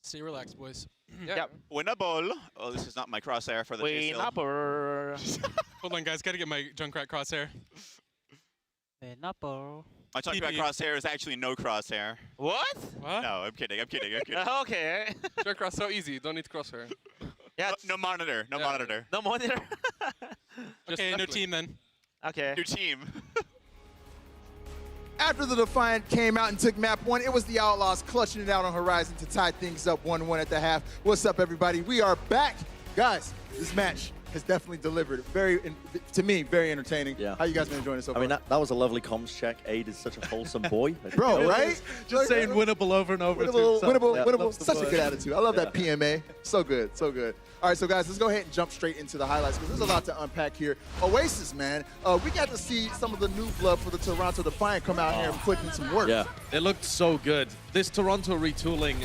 S5: Stay relaxed, boys.
S9: Yep. Winnable. Oh, this is not my crosshair for the
S11: Winnable.
S5: Hold on, guys. Gotta get my Junkrat crosshair.
S10: Winnable.
S9: My Junkrat crosshair is actually no crosshair.
S11: What?
S5: What?
S9: No, I'm kidding. I'm kidding. I'm kidding.
S11: Okay.
S5: Junkrat so easy. Don't need crosshair.
S11: Yeah.
S9: No monitor. No monitor.
S11: No monitor.
S5: Okay, new team then.
S11: Okay.
S9: New team.
S7: After the Defiant came out and took map 1, it was the Outlaws clutching it out on Horizon to tie things up 1-1 at the half. What's up, everybody? We are back. Guys, this match has definitely delivered. To me, very entertaining.
S12: Yeah.
S7: How you guys been enjoying it so far?
S12: I mean, that was a lovely comms check. Aid is such a wholesome boy.
S7: Bro, right?
S13: Just saying winnable over and over.
S7: Winnable. Such a good attitude. I love that PMA. So good, so good. All right, so guys, let's go ahead and jump straight into the highlights because there's a lot to unpack here. Oasis, man, we got to see some of the new blood for the Toronto Defiant come out here and put in some work.
S13: Yeah, it looked so good. This Toronto retooling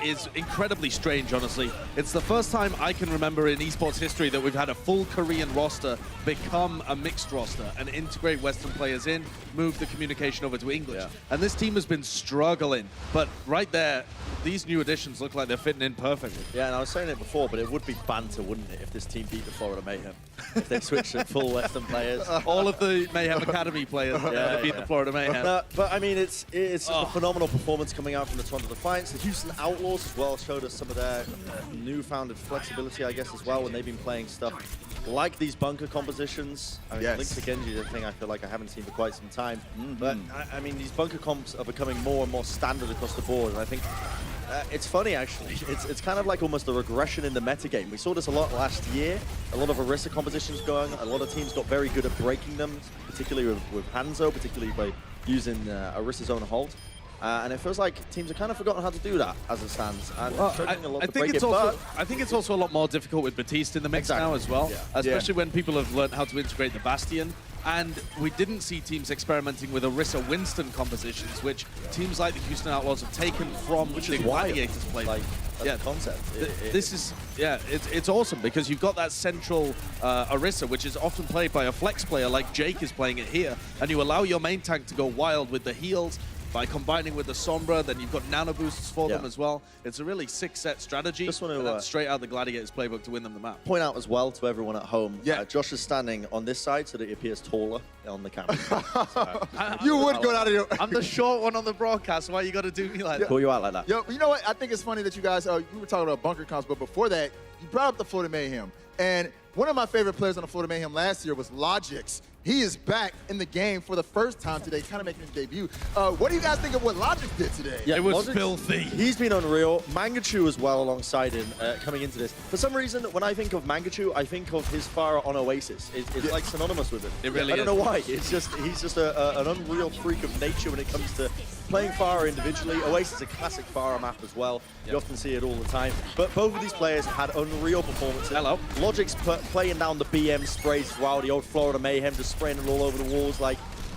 S13: is incredibly strange, honestly. It's the first time I can remember in esports history that we've we've had a full Korean roster become a mixed roster and integrate Western players in, move the communication over to English.
S12: Yeah.
S13: And this team has been struggling, but right there, these new additions look like they're fitting in perfectly.
S12: Yeah, and I was saying it before, but it would be banter, wouldn't it, if this team beat the Florida Mayhem? If they switched to full Western players.
S13: All of the Mayhem Academy players beat the Florida Mayhem.
S12: But I mean, it's just a phenomenal performance coming out from the Toronto Defiant. The Houston Outlaws as well showed us some of their newfounded flexibility, I guess, as well, when they've been playing stuff like these bunker compositions. I mean, Link to Genji is a thing I feel like I haven't seen for quite some time. But I mean, these bunker comps are becoming more and more standard across the board, and I think it's funny, actually. It's kind of like almost a regression in the metagame. We saw this a lot last year. A lot of Orisa compositions going. A lot of teams got very good at breaking them, particularly with Hanzo, particularly by using Orisa's own hold. And it feels like teams have kind of forgotten how to do that as it stands. And struggling a lot to break it,
S13: I think it's also a lot more difficult with Batiste in the mix now as well, especially when people have learned how to integrate the Bastion. And we didn't see teams experimenting with Orisa Winston compositions, which teams like the Houston Outlaws have taken from the Gladiators playbook.
S12: Like, as a concept.
S13: It's awesome because you've got that central Orisa, which is often played by a flex player like Jake is playing it here, and you allow your main tank to go wild with the heals by combining with the Sombra. Then you've got nano boosts for them as well. It's a really sick-set strategy.
S12: Just want to,
S13: and that's straight out the Gladiators playbook to win them the map.
S12: Point out as well to everyone at home, Josh is standing on this side so that he appears taller on the camera.
S7: You would go out of your...
S13: I'm the short one on the broadcast. Why you got to do me like that?
S12: Call you out like that.
S7: Yo, you know what? I think it's funny that you guys, we were talking about bunker comps, but before that, you brought up the Florida Mayhem. And one of my favorite players on the Florida Mayhem last year was Logix. He is back in the game for the first time today, kind of making his debut. What do you guys think of what Logix did today?
S12: Yeah,
S13: it was
S12: Logix,
S13: filthy.
S12: He's been unreal. Mangachu as well alongside him coming into this. For some reason, when I think of Mangachu, I think of his Pharah on Oasis. It's like synonymous with him.
S13: It really
S12: I don't know why. It's just he's just an unreal freak of nature when it comes to playing Pharah individually. Oasis is a classic Pharah map as well. You often see it all the time. But both of these players had unreal performances.
S13: Hello.
S12: Logix playing down the BM sprays as well, the old Florida Mayhem, just spraying it all over the walls.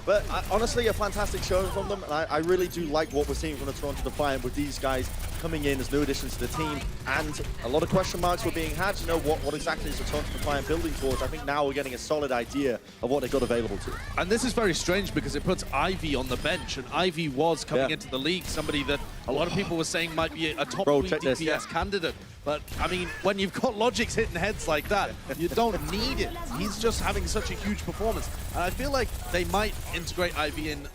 S12: But honestly, a fantastic showing from them, and I really do like what we're seeing from the Toronto Defiant with these guys coming in as new additions to the team, and a lot of question marks were being had. You know, what exactly is the Toronto Defiant building towards? I think now we're getting a solid idea of what they've got available to them.
S13: And this is very strange because it puts Ivy on the bench, and Ivy was coming into the league, somebody that a lot of people were saying might be a top DPS candidate. But, I mean, when you've got Logix hitting heads like that, you don't need it. He's just having such a huge performance. And I feel like they might integrate Ivy in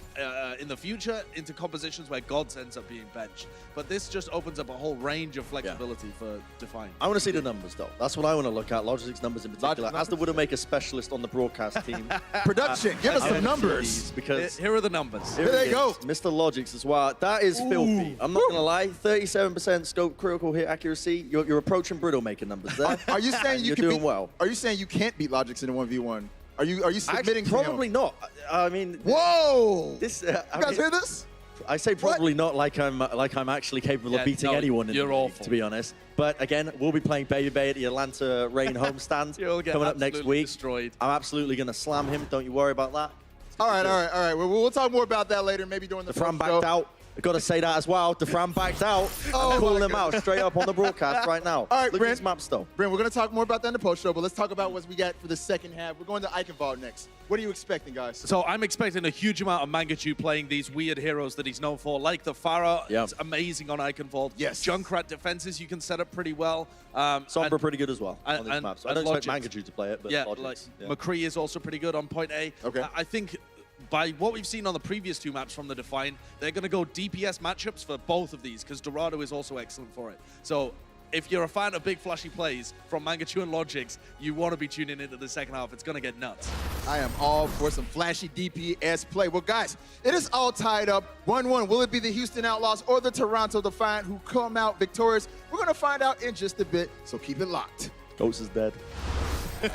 S13: the future into compositions where Gods ends up being benched. But this just opens up a whole range of flexibility for Defiant.
S12: I want to see the numbers, though. That's what I want to look at, Logix's numbers in particular. As the Widowmaker specialist on the broadcast team.
S7: Production, give us some numbers.
S12: Because
S13: here are the numbers.
S7: Here they go.
S12: Mr. Logix as well. That is filthy. I'm not going to lie. 37% scope critical hit accuracy. You're approaching Widowmaker numbers there.
S7: Are you saying
S12: you're doing well?
S7: Are you saying you can't beat Logix in a 1v1? Are you submitting?
S12: Actually, probably not. I mean,
S7: whoa!
S12: This
S7: you guys hear this?
S12: I say probably not, like I'm actually capable of beating anyone in the league, to be honest. But again, we'll be playing Baby Bay at the Atlanta Reign homestand coming up next week.
S13: Destroyed.
S12: I'm absolutely going to slam him. Don't you worry about that.
S7: All right. We'll talk more about that later, maybe during the
S12: Fran backed out. I've got to say that as well. Defran backed out. I'm calling him out straight up on the broadcast right now.
S7: All right,
S12: Look
S7: Brent.
S12: at this map still.
S7: Brent, we're going to talk more about that in the post show, but let's talk about what we got for the second half. We're going to Eichenwald next. What are you expecting, guys?
S13: So I'm expecting a huge amount of Mangachu playing these weird heroes that he's known for, like the Pharah. It's amazing on Eichenwald.
S7: Yes.
S13: Junkrat defenses you can set up pretty well.
S12: Sombra pretty good as well on these maps. I don't expect
S13: Logix.
S12: Mangachu to play it, but Logix,
S13: McCree is also pretty good on point A.
S7: Okay.
S13: I think by what we've seen on the previous two maps from the Defiant, they're going to go DPS matchups for both of these because Dorado is also excellent for it. So if you're a fan of big flashy plays from Mangachu and Logix, you want to be tuning into the second half. It's going to get nuts.
S7: I am all for some flashy DPS play. Well, guys, it is all tied up 1-1. Will it be the Houston Outlaws or the Toronto Defiant who come out victorious? We're going to find out in just a bit, so keep it locked.
S12: Ghost is dead.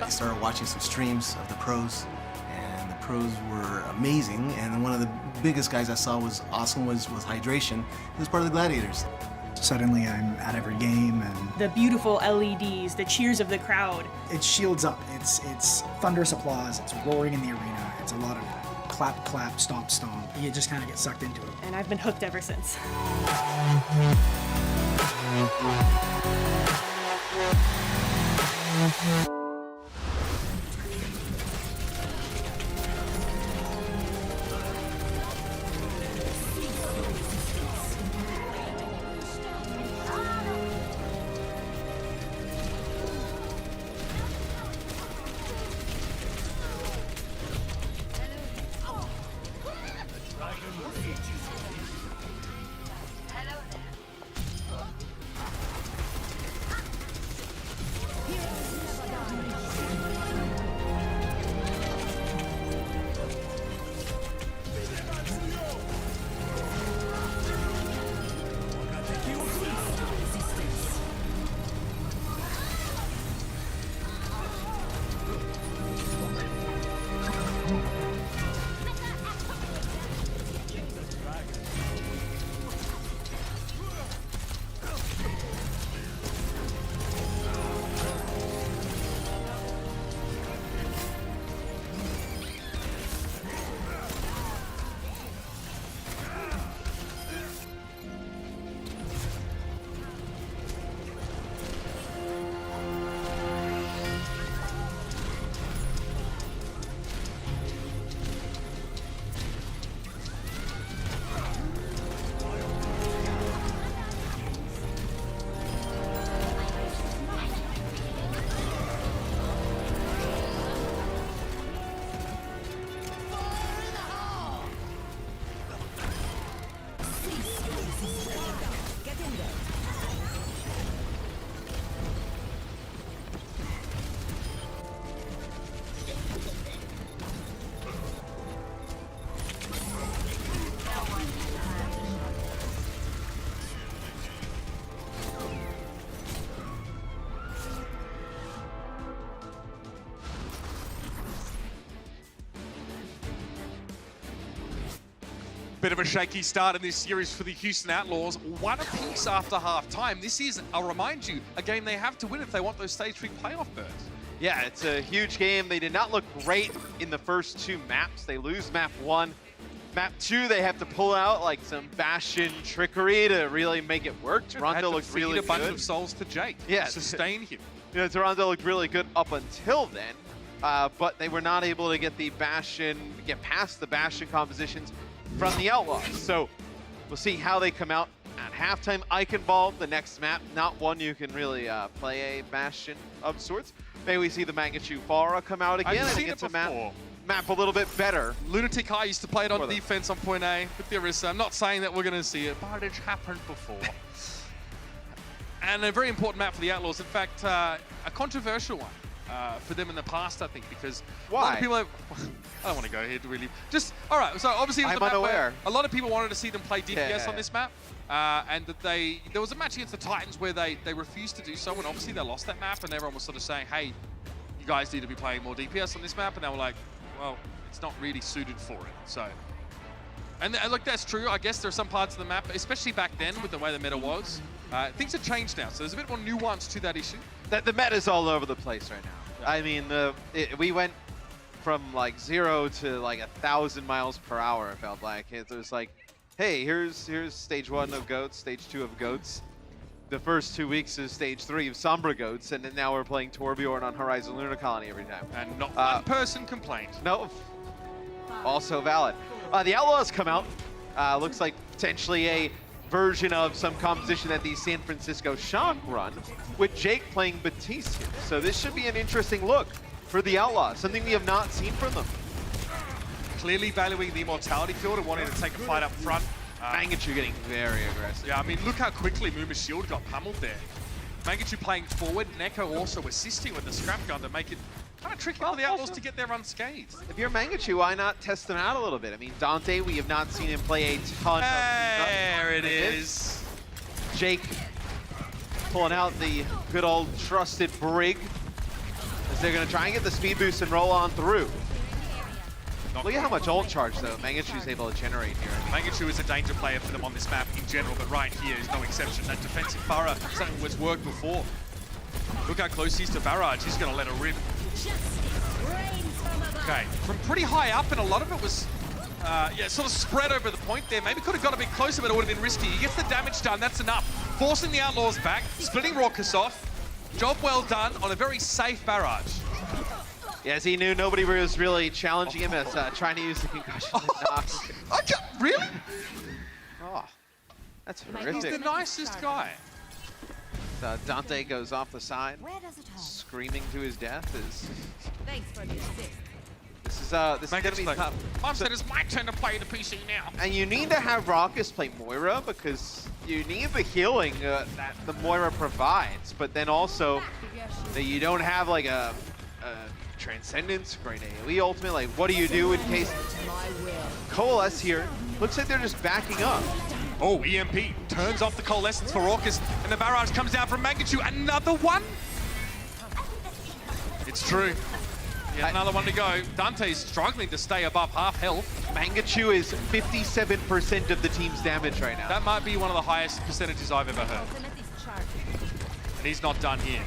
S14: I started watching some streams of the pros, and the pros were amazing. And one of the biggest guys I saw was awesome was Hydration. He was part of the Gladiators.
S15: Suddenly I'm at every game, and
S16: the beautiful LEDs, the cheers of the crowd.
S15: It shields up. It's thunderous applause. It's roaring in the arena. It's a lot of clap, clap, stomp, stomp. You just kind of get sucked into it.
S16: And I've been hooked ever since.
S1: Bit of a shaky start in this series for the Houston Outlaws. 1 apiece after half-time. This is, I'll remind you, a game they have to win if they want those Stage 3 playoff berths.
S2: Yeah, it's a huge game. They did not look great in the first 2 maps. They lose map 1. Map 2, they have to pull out like some Bastion trickery to really make it work. Toronto looked really good.
S1: A bunch of souls to Jake.
S2: Yeah,
S1: to sustain him.
S2: You know, Toronto looked really good up until then, but they were not able to get past the Bastion compositions from the Outlaws. So we'll see how they come out at halftime. Eichenwald, the next map, not one you can really play a Bastion of sorts. Maybe we see the Mangachu Farah come out again and against a map a little bit better.
S1: Lunatic High used to play it on defense on point A with Orisa. I'm not saying that we're going to see it, but it's happened before. And a very important map for the Outlaws. In fact, a controversial one for them in the past, I think, because a lot of people have, I don't want to go here to really. Just, all right, so obviously it was the map where a lot of people wanted to see them play DPS on this map. And that there was a match against the Titans where they refused to do so, and obviously they lost that map, and everyone was sort of saying, hey, you guys need to be playing more DPS on this map, and they were like, well, it's not really suited for it, so. And look, that's true. I guess there are some parts of the map, especially back then with the way the meta was. Things have changed now, so there's a bit more nuance to that issue.
S2: The meta's all over the place right now. Yeah. I mean, we went from like 0 to like 1,000 miles per hour, it felt like. It was like, hey, here's stage 1 of Goats, stage 2 of Goats. The first 2 weeks is stage 3 of Sombra Goats, and then now we're playing Torbjorn on Horizon Lunar Colony every time.
S1: And not one person complained.
S2: No. Also valid. The Outlaws come out. Looks like potentially a version of some composition that the San Francisco Shock run, with Jake playing Batiste here. So this should be an interesting look for the Outlaws, something we have not seen from them.
S1: Clearly valuing the immortality field and wanting to take a fight up front.
S2: Mangachu getting very aggressive.
S1: Yeah, I mean, look how quickly Muma's shield got pummeled there. Mangachu playing forward, Neko also assisting with the scrap gun to make it kind of tricky for the Outlaws to get there unscathed.
S2: If you're Mangachu, why not test them out a little bit? I mean, Dante, we have not seen him play a ton of...
S1: There it is.
S2: Jake pulling out the good old trusted Brig, as they're going to try and get the speed boost and roll on through. Look at how much ult charge, though, Mangachu's able to generate here.
S1: Mangachu is a danger player for them on this map in general, but right here is no exception. That defensive Farah, something that's worked before. Look how close he is to Barrage. He's going to let her rip. Okay, from pretty high up, and a lot of it was, yeah, sort of spread over the point there. Maybe could have got a bit closer, but it would have been risky. He gets the damage done, that's enough. Forcing the Outlaws back, splitting Raucus off. Job well done on a very safe Barrage.
S2: Yes, he knew nobody was really challenging him as trying to use the concussion to knock.
S1: Really?
S2: Oh, that's horrific.
S1: He's the nicest guy.
S2: So Dante goes off the side, screaming to his death.
S4: Thanks for the assist.
S2: This is going to be tough.
S1: Mom said it's my turn to play the PC now.
S2: And you need to have Raucus play Moira because you need the healing that the Moira provides, but then also that you don't have like a Transcendence, great AoE ultimate. Like, what do you do in case Coalesce here? Looks like they're just backing up.
S1: Oh, EMP turns off the Coalescence for Raucus, and the Barrage comes down from Mangachu. Another one? It's true. Yeah, another one to go. Dante's struggling to stay above half health.
S2: Mangachu is 57% of the team's damage right now.
S1: That might be one of the highest percentages I've ever heard. And he's not done here.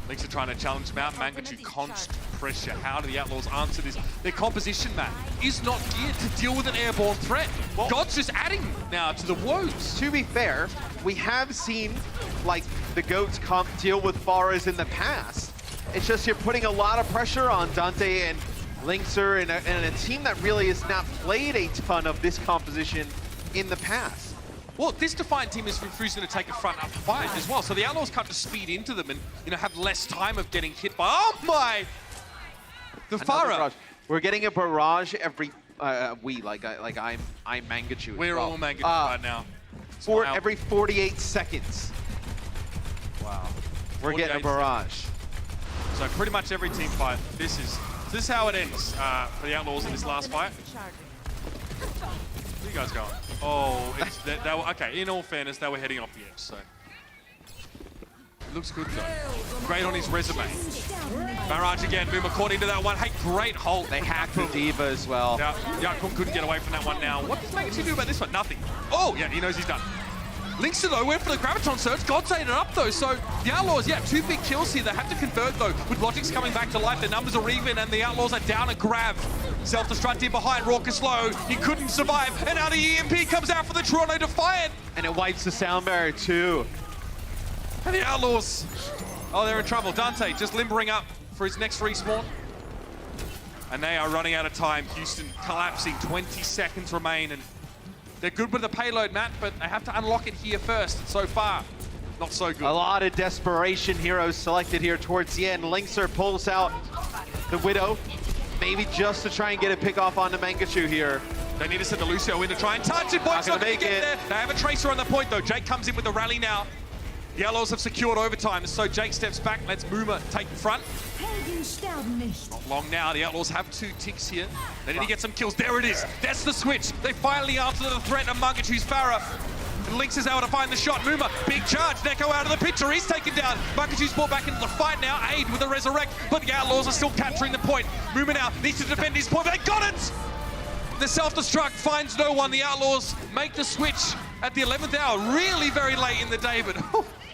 S1: Lynx are trying to challenge him out. Mangachu, constant pressure. How do the Outlaws answer this? Their composition map is not geared to deal with an airborne threat. Well, God's just adding now to the woes.
S2: To be fair, we have seen like the Goats comp deal with Farahs in the past. It's just you're putting a lot of pressure on Dante and Lynxer and a team that really has not played a ton of this composition in the past.
S1: Well, this Defiant team is refusing to take a front up fight as well, so the Outlaws can't just speed into them and, you know, have less time of getting hit by. Oh my! The Farah.
S2: We're getting a barrage every I'm Mangachu.
S1: We're all Mangachu right now.
S2: For every 48 seconds.
S1: Wow.
S2: We're getting a barrage.
S1: So pretty much every team fight. This is how it ends for the Outlaws in this last fight. Where you guys going? Oh, it's, they were, okay, in all fairness, they were heading off the edge, so. Looks good though. Great on his resume. Barrage again, Mooma caught into that one. Hey, great hold.
S2: They hacked the Diva as well.
S1: Yeah, Yakpung couldn't get away from that one now. What does Mangachu do about this one? Nothing. Oh, yeah, he knows he's done. Links to though, went for the Graviton Surge. God's ate it up though, so the Outlaws, yeah, 2 big kills here. They have to convert though. With Logic's coming back to life, their numbers are even, and the Outlaws are down a grab. Self-destruct in behind, Raucous low. He couldn't survive, and now the EMP comes out for the Toronto Defiant.
S2: And it wipes the sound barrier too.
S1: And the Outlaws, oh, they're in trouble. Dante just limbering up for his next respawn. And they are running out of time. Houston collapsing, 20 seconds remain, and they're good with the payload, Matt, but they have to unlock it here first. And so far, not so good.
S2: A lot of desperation heroes selected here towards the end. Linkser pulls out the Widow, maybe just to try and get a pick off onto Mangachu here.
S1: They need to send the Lucio in to try and touch it. Boyd's not gonna get there. They have a Tracer on the point though. Jake comes in with the rally now. The Outlaws have secured overtime, so Jake steps back, lets Mooma take the front. Not long now, the Outlaws have 2 ticks here. They need to get some kills. There it is. That's the switch. They finally answer the threat of Mangachu's Farah. And Lynx is able to find the shot. Mooma, big charge. Neko out of the picture. He's taken down. Mangachu's brought back into the fight now. Aid with a resurrect, but the Outlaws are still capturing the point. Mooma now needs to defend his point, but they got it! The self-destruct finds no one. The Outlaws make the switch at the 11th hour. Really very late in the day, but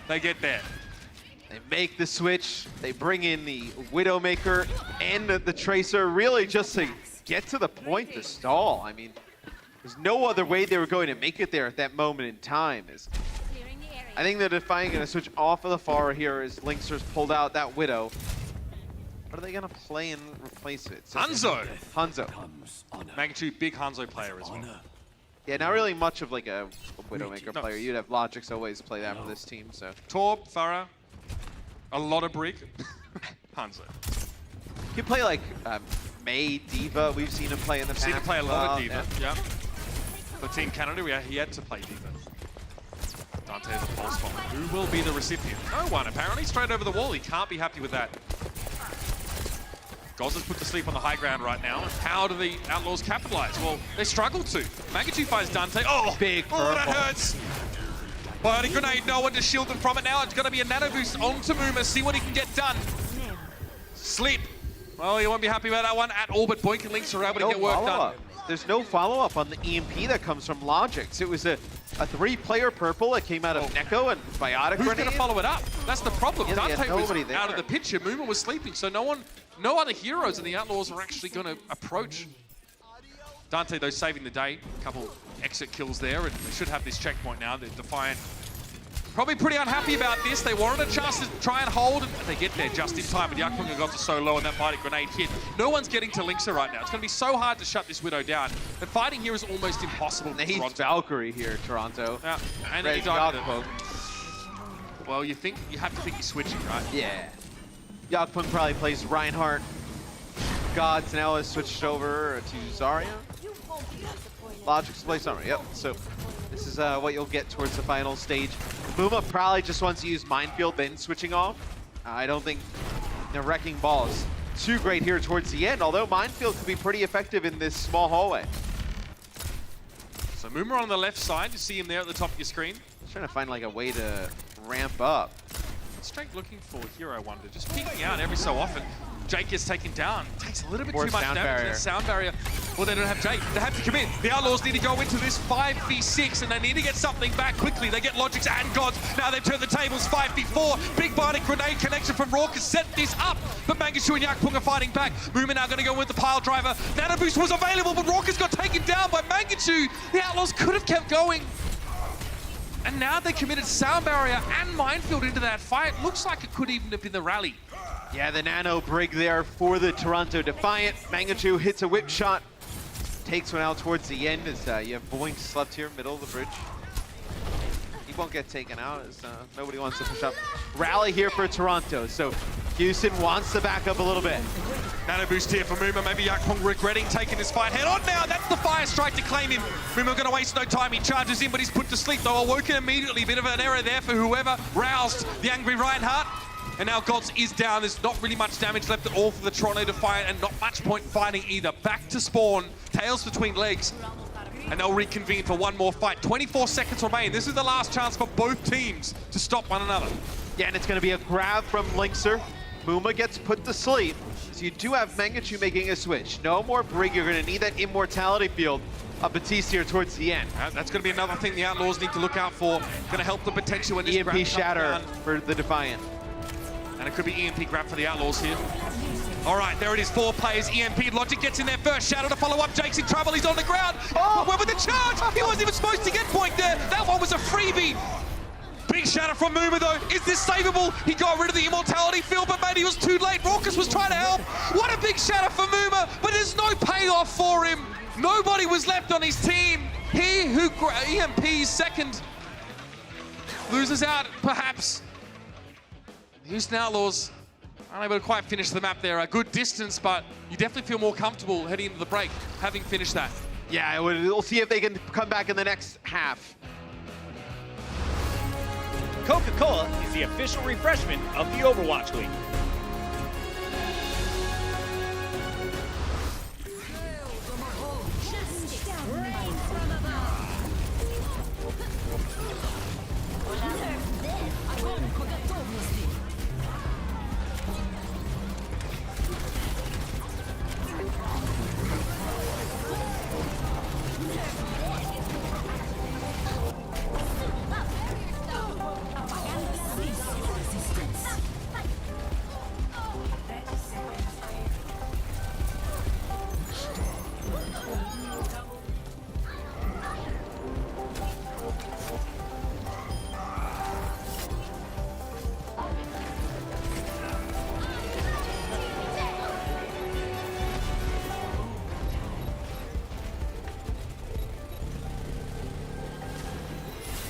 S1: they get there.
S2: They make the switch. They bring in the Widowmaker and the Tracer, really just to get to the point to stall. I mean, there's no other way they were going to make it there at that moment in time. I think the Defiant going to switch off of the Pharah here as Linkser's pulled out that Widow. What are they going to play and replace it? So
S1: Hanzo!
S2: Hanzo.
S1: Mangachu, big Hanzo player as well.
S2: Yeah, not really much of like a Widowmaker player. You'd have Logix always play that for this team, so.
S1: Torb, Farah, a lot of Brig, Hanzo.
S2: You can play like Mei, Diva. We've seen him play in the past.
S1: Seen him play a lot of Diva, yeah. For Team Canada, he had to play Diva. Dante has a pulse bomb. Who will be the recipient? No one, apparently. Straight over the wall. He can't be happy with that. Goz is put to sleep on the high ground right now. How do the Outlaws capitalize? Well, they struggle to. Mangachu finds Dante. Oh,
S2: big purple.
S1: Oh, that hurts. Bionic Grenade, no one to shield them from it now. It's going to be a nano boost onto Mooma. See what he can get done. Sleep. Well, he won't be happy about that one at all, but Boink and Lynx are able to get work done.
S2: There's no follow-up on the EMP that comes from Logix. It was a 3-player purple that came out of Neko and Biotic
S1: Who's going to follow it up? That's the problem.
S2: Yeah,
S1: Dante was
S2: there.
S1: out of the picture. Mooma was sleeping, so no other heroes in the Outlaws are actually going to approach. Dante, though, saving the day. A couple exit kills there, and they should have this checkpoint now. The Defiant probably pretty unhappy about this. They wanted a chance to try and hold, and they get there just in time. But Yakpunga got to so low, and that Bionic Grenade hit. No one's getting to Linkser right now. It's going to be so hard to shut this Widow down. But fighting here is almost impossible.
S2: They need Valkyrie here, Toronto.
S1: Yeah, and he died with it. Well, you have to think he's switching, right?
S2: Yeah. Yakpung probably plays Reinhardt. Gods now has switched over to Zarya. Logic's plays Zarya, yep. So this is what you'll get towards the final stage. Mooma probably just wants to use Minefield, then switching off. I don't think the Wrecking Ball is too great here towards the end, although Minefield could be pretty effective in this small hallway.
S1: So Mooma on the left side, you see him there at the top of your screen.
S2: Trying to find like a way to ramp up.
S1: What's Jake looking for here, I wonder? Just peeking out every so often. Jake gets taken down. Takes a little bit too much damage. That sound barrier. Well, they don't have Jake. They have to commit. The Outlaws need to go into this 5v6, and they need to get something back quickly. They get Logix and Gods. Now they've turned the tables 5v4. Big Bionic Grenade connection from Raucous set this up, but Mangachu and Yakpung are fighting back. Mooma now going to go with the pile driver. Nano boost was available, but Raucous got taken down by Mangachu. The Outlaws could have kept going. And now they committed Sound Barrier and Minefield into that fight. Looks like it could even have been the rally.
S2: Yeah, the Nano Brig there for the Toronto Defiant. Mangachu hits a whip shot. Takes one out towards the end as you have Boink slept here, middle of the bridge. He won't get taken out as nobody wants to push up. Rally here for Toronto, so Houston wants to back up a little bit.
S1: Nano boost here for Mooma. Maybe Yakpung regretting taking this fight head on now. That's the fire strike to claim him. Mooma going to waste no time. He charges in, but he's put to sleep, though. Awoken immediately. Bit of an error there for whoever roused the angry Reinhardt. And now Gods is down. There's not really much damage left at all for the Toronto Defiant, and not much point fighting either. Back to spawn. Tails between legs. And they'll reconvene for one more fight. 24 seconds remain. This is the last chance for both teams to stop one another.
S2: Yeah, and it's going to be a grab from Linkser. Muma gets put to sleep. So you do have Mangachu making a switch. No more Brig. You're going to need that immortality field of Batiste here towards the end.
S1: That's going to be another thing the Outlaws need to look out for. Going to help the potential when this
S2: EMP
S1: grab
S2: shatter
S1: down.
S2: for the Defiant.
S1: And it could be EMP grab for the Outlaws here. All right, there it is, 4 players. EMP, Logic gets in there first. Shadow to follow up. Jake's in trouble. He's on the ground. Oh, where with the charge? He wasn't even supposed to get point there. That one was a freebie. Big shatter from Muma though. Is this savable? He got rid of the immortality field, but maybe he was too late. Raucus was trying to help. What a big shatter for Muma, but there's no payoff for him. Nobody was left on his team. He who EMP's second loses out, perhaps. The Houston Outlaws unable to quite finish the map there. A good distance, but you definitely feel more comfortable heading into the break, having finished that.
S2: Yeah, we'll see if they can come back in the next half.
S3: Coca-Cola is the official refreshment of the Overwatch League.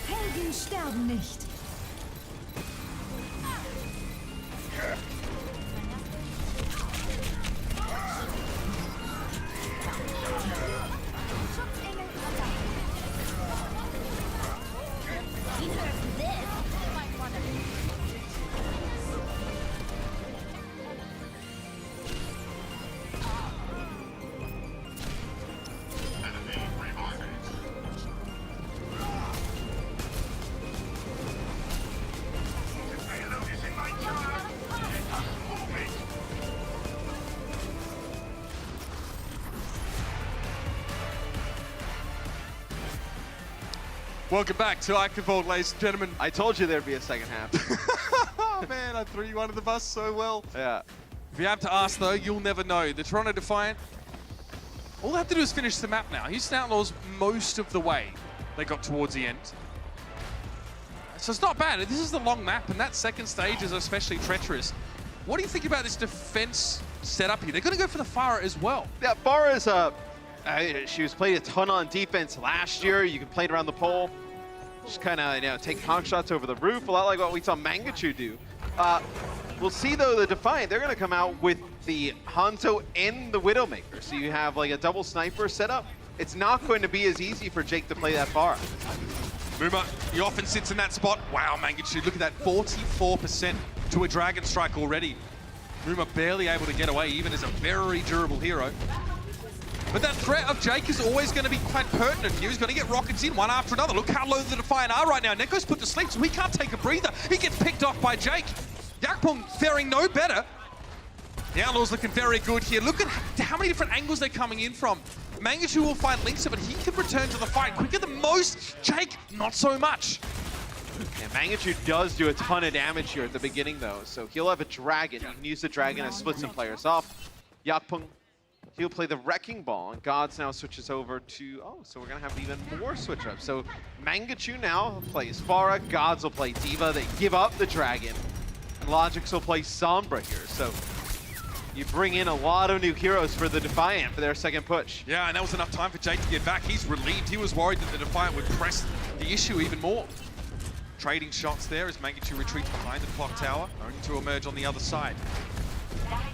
S4: Helden sterben nicht.
S1: Welcome back to Eichenwald, ladies and gentlemen.
S2: I told you there'd be a second half.
S1: Oh man, I threw you under the bus so well.
S2: Yeah.
S1: If you have to ask though, you'll never know. The Toronto Defiant, all they have to do is finish the map now. Houston Outlaws most of the way they got towards the end. So it's not bad. This is the long map, and that second stage is especially treacherous. What do you think about this defense setup here? They're going to go for the Pharah as well.
S2: Yeah, Pharah's she was played a ton on defense last year. You can play it around the pole. Just kind of, take conk shots over the roof, a lot like what we saw Mangachu do. We'll see though, the Defiant, they're going to come out with the Hanzo and the Widowmaker. So you have like a double sniper setup. It's not going to be as easy for Jake to play that far.
S1: Muma, he often sits in that spot. Wow, Mangachu, look at that, 44% to a Dragon Strike already. Muma barely able to get away, even as a very durable hero. But that threat of Jake is always going to be quite pertinent here. He's going to get rockets in one after another. Look how low the Defiant are right now. Neko's put to sleep, so he can't take a breather. He gets picked off by Jake. Yakpung faring no better. The Outlaws looking very good here. Look at how many different angles they're coming in from. Mangachu will find Linkser, but he can return to the fight quicker than most. Jake, not so much.
S2: Yeah, Mangachu does do a ton of damage here at the beginning, though. So he'll have a Dragon. You can use the Dragon to split some players off. Yakpung, he'll play the Wrecking Ball, and Gods now switches over to... Oh, so we're going to have even more switch-ups. So Mangachu now plays Pharah, Gods will play D.Va, they give up the Dragon, and Logix will play Sombra here. So you bring in a lot of new heroes for the Defiant for their second push.
S1: Yeah, and that was enough time for Jake to get back. He's relieved. He was worried that the Defiant would press the issue even more. Trading shots there as Mangachu retreats behind the clock tower, only to emerge on the other side.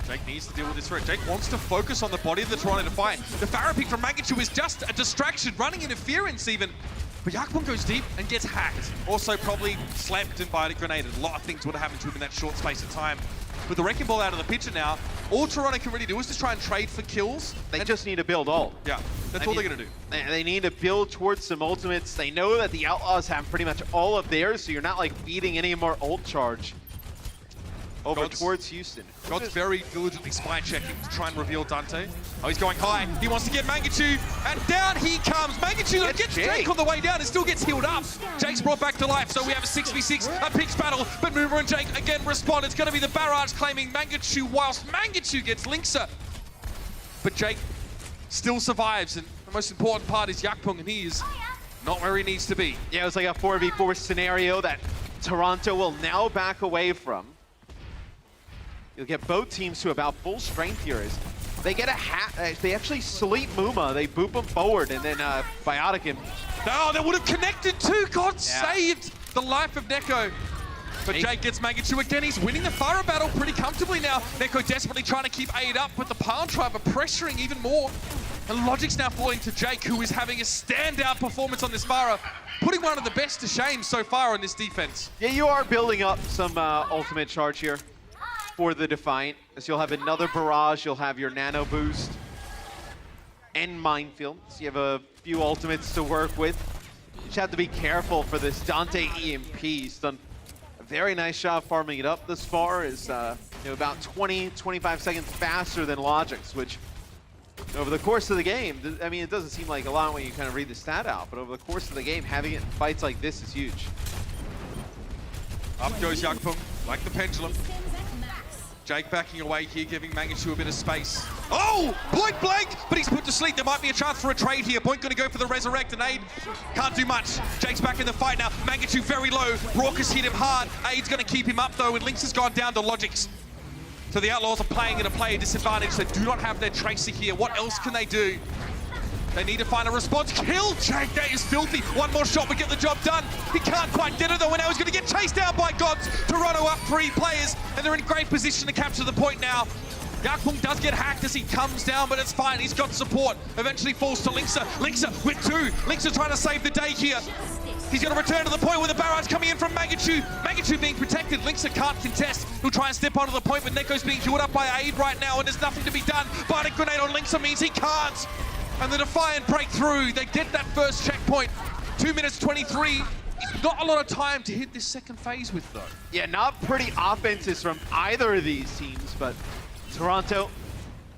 S1: Jake needs to deal with this threat. Jake wants to focus on the body of the Toronto Defiant. The Pharah pick from Mangachu is just a distraction, running interference even. But Yakpung goes deep and gets hacked. Also probably slapped and by a grenade. A lot of things would have happened to him in that short space of time. With the Wrecking Ball out of the picture now, all Toronto can really do is just try and trade for kills.
S2: They just need to build ult.
S1: Yeah, that's all they're going to do.
S2: They need to build towards some ultimates. They know that the Outlaws have pretty much all of theirs, so you're not like feeding any more ult charge over towards Houston.
S1: God's very diligently spy checking to try and reveal Dante. Oh, he's going high. He wants to get Mangachu, and down he comes. Mangachu gets Jake on the way down and still gets healed up. Jake's brought back to life, so we have a 6v6, a pitch battle, but Moomer and Jake again respond. It's going to be the barrage claiming Mangachu, whilst Mangachu gets Linksa. But Jake still survives, and the most important part is Yakpung, and he is not where he needs to be.
S2: Yeah, it was like a 4v4 scenario that Toronto will now back away from. You'll get both teams to about full strength here. As they get a hat. They actually sleep Muma. They boop him forward and then biotic him.
S1: Oh, they would have connected too. God saved the life of Neko. But Jake gets Mangachu again. He's winning the Pharah battle pretty comfortably now. Neko desperately trying to keep Aid up, but the Pound Tribe are pressuring even more. And Logic's now falling to Jake, who is having a standout performance on this Pharah, putting one of the best to shame so far on this defense.
S2: Yeah, you are building up some ultimate charge here for the Defiant, as you'll have another barrage, you'll have your nano boost, and minefield. So you have a few ultimates to work with. You just have to be careful for this Dante EMP. He's done a very nice job farming it up this far. Is about 20-25 seconds faster than Logic's, which over the course of the game, I mean, it doesn't seem like a lot when you kind of read the stat out, but over the course of the game, having it in fights like this is huge.
S1: Up goes Yakpung, like the pendulum. Jake backing away here, giving Mangachu a bit of space. Oh! Point blank! But he's put to sleep. There might be a chance for a trade here. Point gonna go for the resurrect, and Aid can't do much. Jake's back in the fight now. Mangachu very low. Raucus hit him hard. Aid's gonna keep him up though, and Lynx has gone down to Logic's. So the Outlaws are playing at a player disadvantage. They do not have their Tracer here. What else can they do? They need to find a response. Kill Jake, that is filthy. One more shot would get the job done. He can't quite get it though, and now he's gonna get chased down by Gods. Toronto up 3 players, and they're in great position to capture the point now. Yakpung does get hacked as he comes down, but it's fine. He's got support. Eventually falls to Linksa. Linksa with 2. Linksa trying to save the day here. He's going to return to the point with the barrage coming in from Mangachu. Mangachu being protected. Linksa can't contest. He'll try and step onto the point, but Neko's being healed up by Aid right now, and there's nothing to be done. Bionic grenade on Linksa means he can't. And the Defiant break through. They get that first checkpoint. 2 minutes 23. It's not a lot of time to hit this second phase with, though.
S2: Yeah, not pretty offenses from either of these teams, but Toronto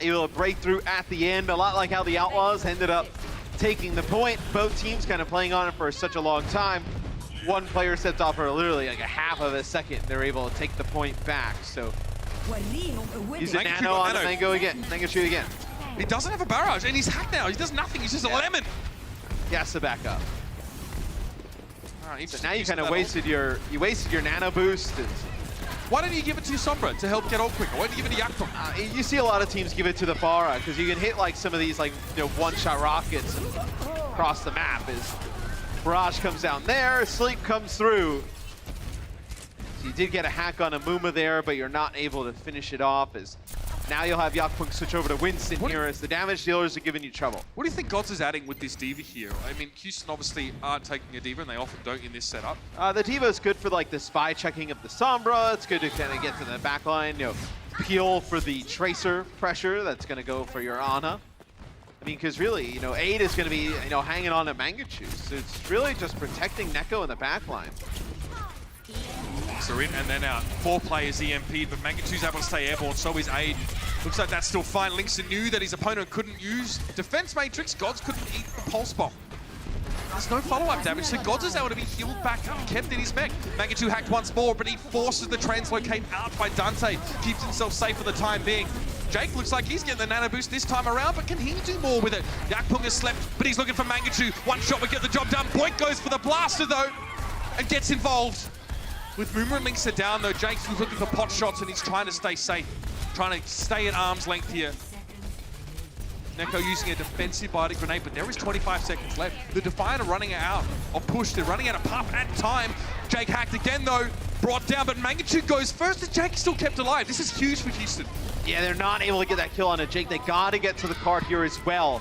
S2: able to break through at the end, a lot like how the Outlaws ended up taking the point. Both teams kind of playing on it for such a long time. One player stepped off for literally like a half of a second. They're able to take the point back. So use a nano on it, then go again. Then go shoot again.
S1: He doesn't have a barrage, and he's hacked now. He does nothing. He's just a lemon.
S2: He has to back up.
S1: Right,
S2: so now you kind of wasted your nano boost.
S1: Why didn't you give it to Sombra to help get out quicker? Why didn't you give it to Yakpung?
S2: You see a lot of teams give it to the Pharah because you can hit like some of these like one-shot rockets across the map. As barrage comes down there, sleep comes through. So you did get a hack on a Muma there, but you're not able to finish it off. As now you'll have Yakpung switch over to Winston here as the damage dealers are giving you trouble.
S1: What do you think Gods is adding with this D.Va here? I mean, Houston obviously aren't taking a D.Va, and they often don't in this setup.
S2: The D.Va is good for like the spy checking of the Sombra. It's good to kind of get to the back line, peel for the Tracer pressure. That's going to go for your Ana. I mean, because really, Aid is going to be, hanging on to Mangachu. So it's really just protecting Neko in the back line.
S1: So in and then out. 4 players EMP'd, but Mangachu's able to stay airborne, so is Aid. Looks like that's still fine. Linksa knew that his opponent couldn't use Defense Matrix. Gods couldn't eat the Pulse Bomb. There's no follow-up damage, so Gods is able to be healed back up, kept in his mech. Mangachu hacked once more, but he forces the translocate out by Dante. Keeps himself safe for the time being. Jake looks like he's getting the nano boost this time around, but can he do more with it? Yakpung has slept, but he's looking for Mangachu. One shot would get the job done. Point goes for the blaster, though, and gets involved. With Moomer and Linksa down, though, Jake's looking for pot shots, and he's trying to stay safe. Trying to stay at arm's length here. Neko using a defensive biotic grenade, but there is 25 seconds left. The Defiant are running out of push. They're running out of puff at time. Jake hacked again, though. Brought down, but Mangachu goes first, and Jake still kept alive. This is huge for Houston.
S2: Yeah, they're not able to get that kill on a Jake. They got to get to the card here as well.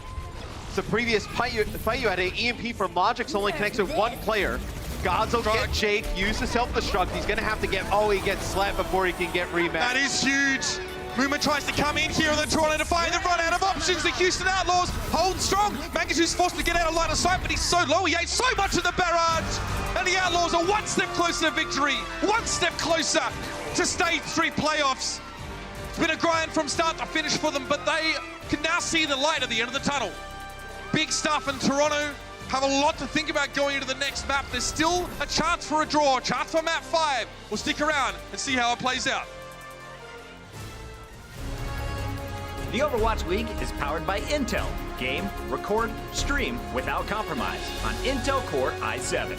S2: The previous fight you had an EMP from Logic's only connects with 1 player. Gods will get Jake, use the self-destruct. He's going to have to get, he gets slapped before he can get rematched.
S1: That is huge. Moomer tries to come in here, and the Toronto Defiant. They run out of options. The Houston Outlaws hold strong. Mangachu's forced to get out of line of sight, but he's so low. He ate so much of the barrage. And the Outlaws Toronto one step closer to victory, one step closer to Stage 3 playoffs. It's been a grind from start to finish for them, but they can now see the light at the end of the tunnel. Big stuff, and Toronto have a lot to think about going into the next map. There's still a chance for a draw, a chance for map 5. We'll stick around and see how it plays out.
S3: The Overwatch League is powered by Intel. Game, record, stream without compromise on Intel Core i7.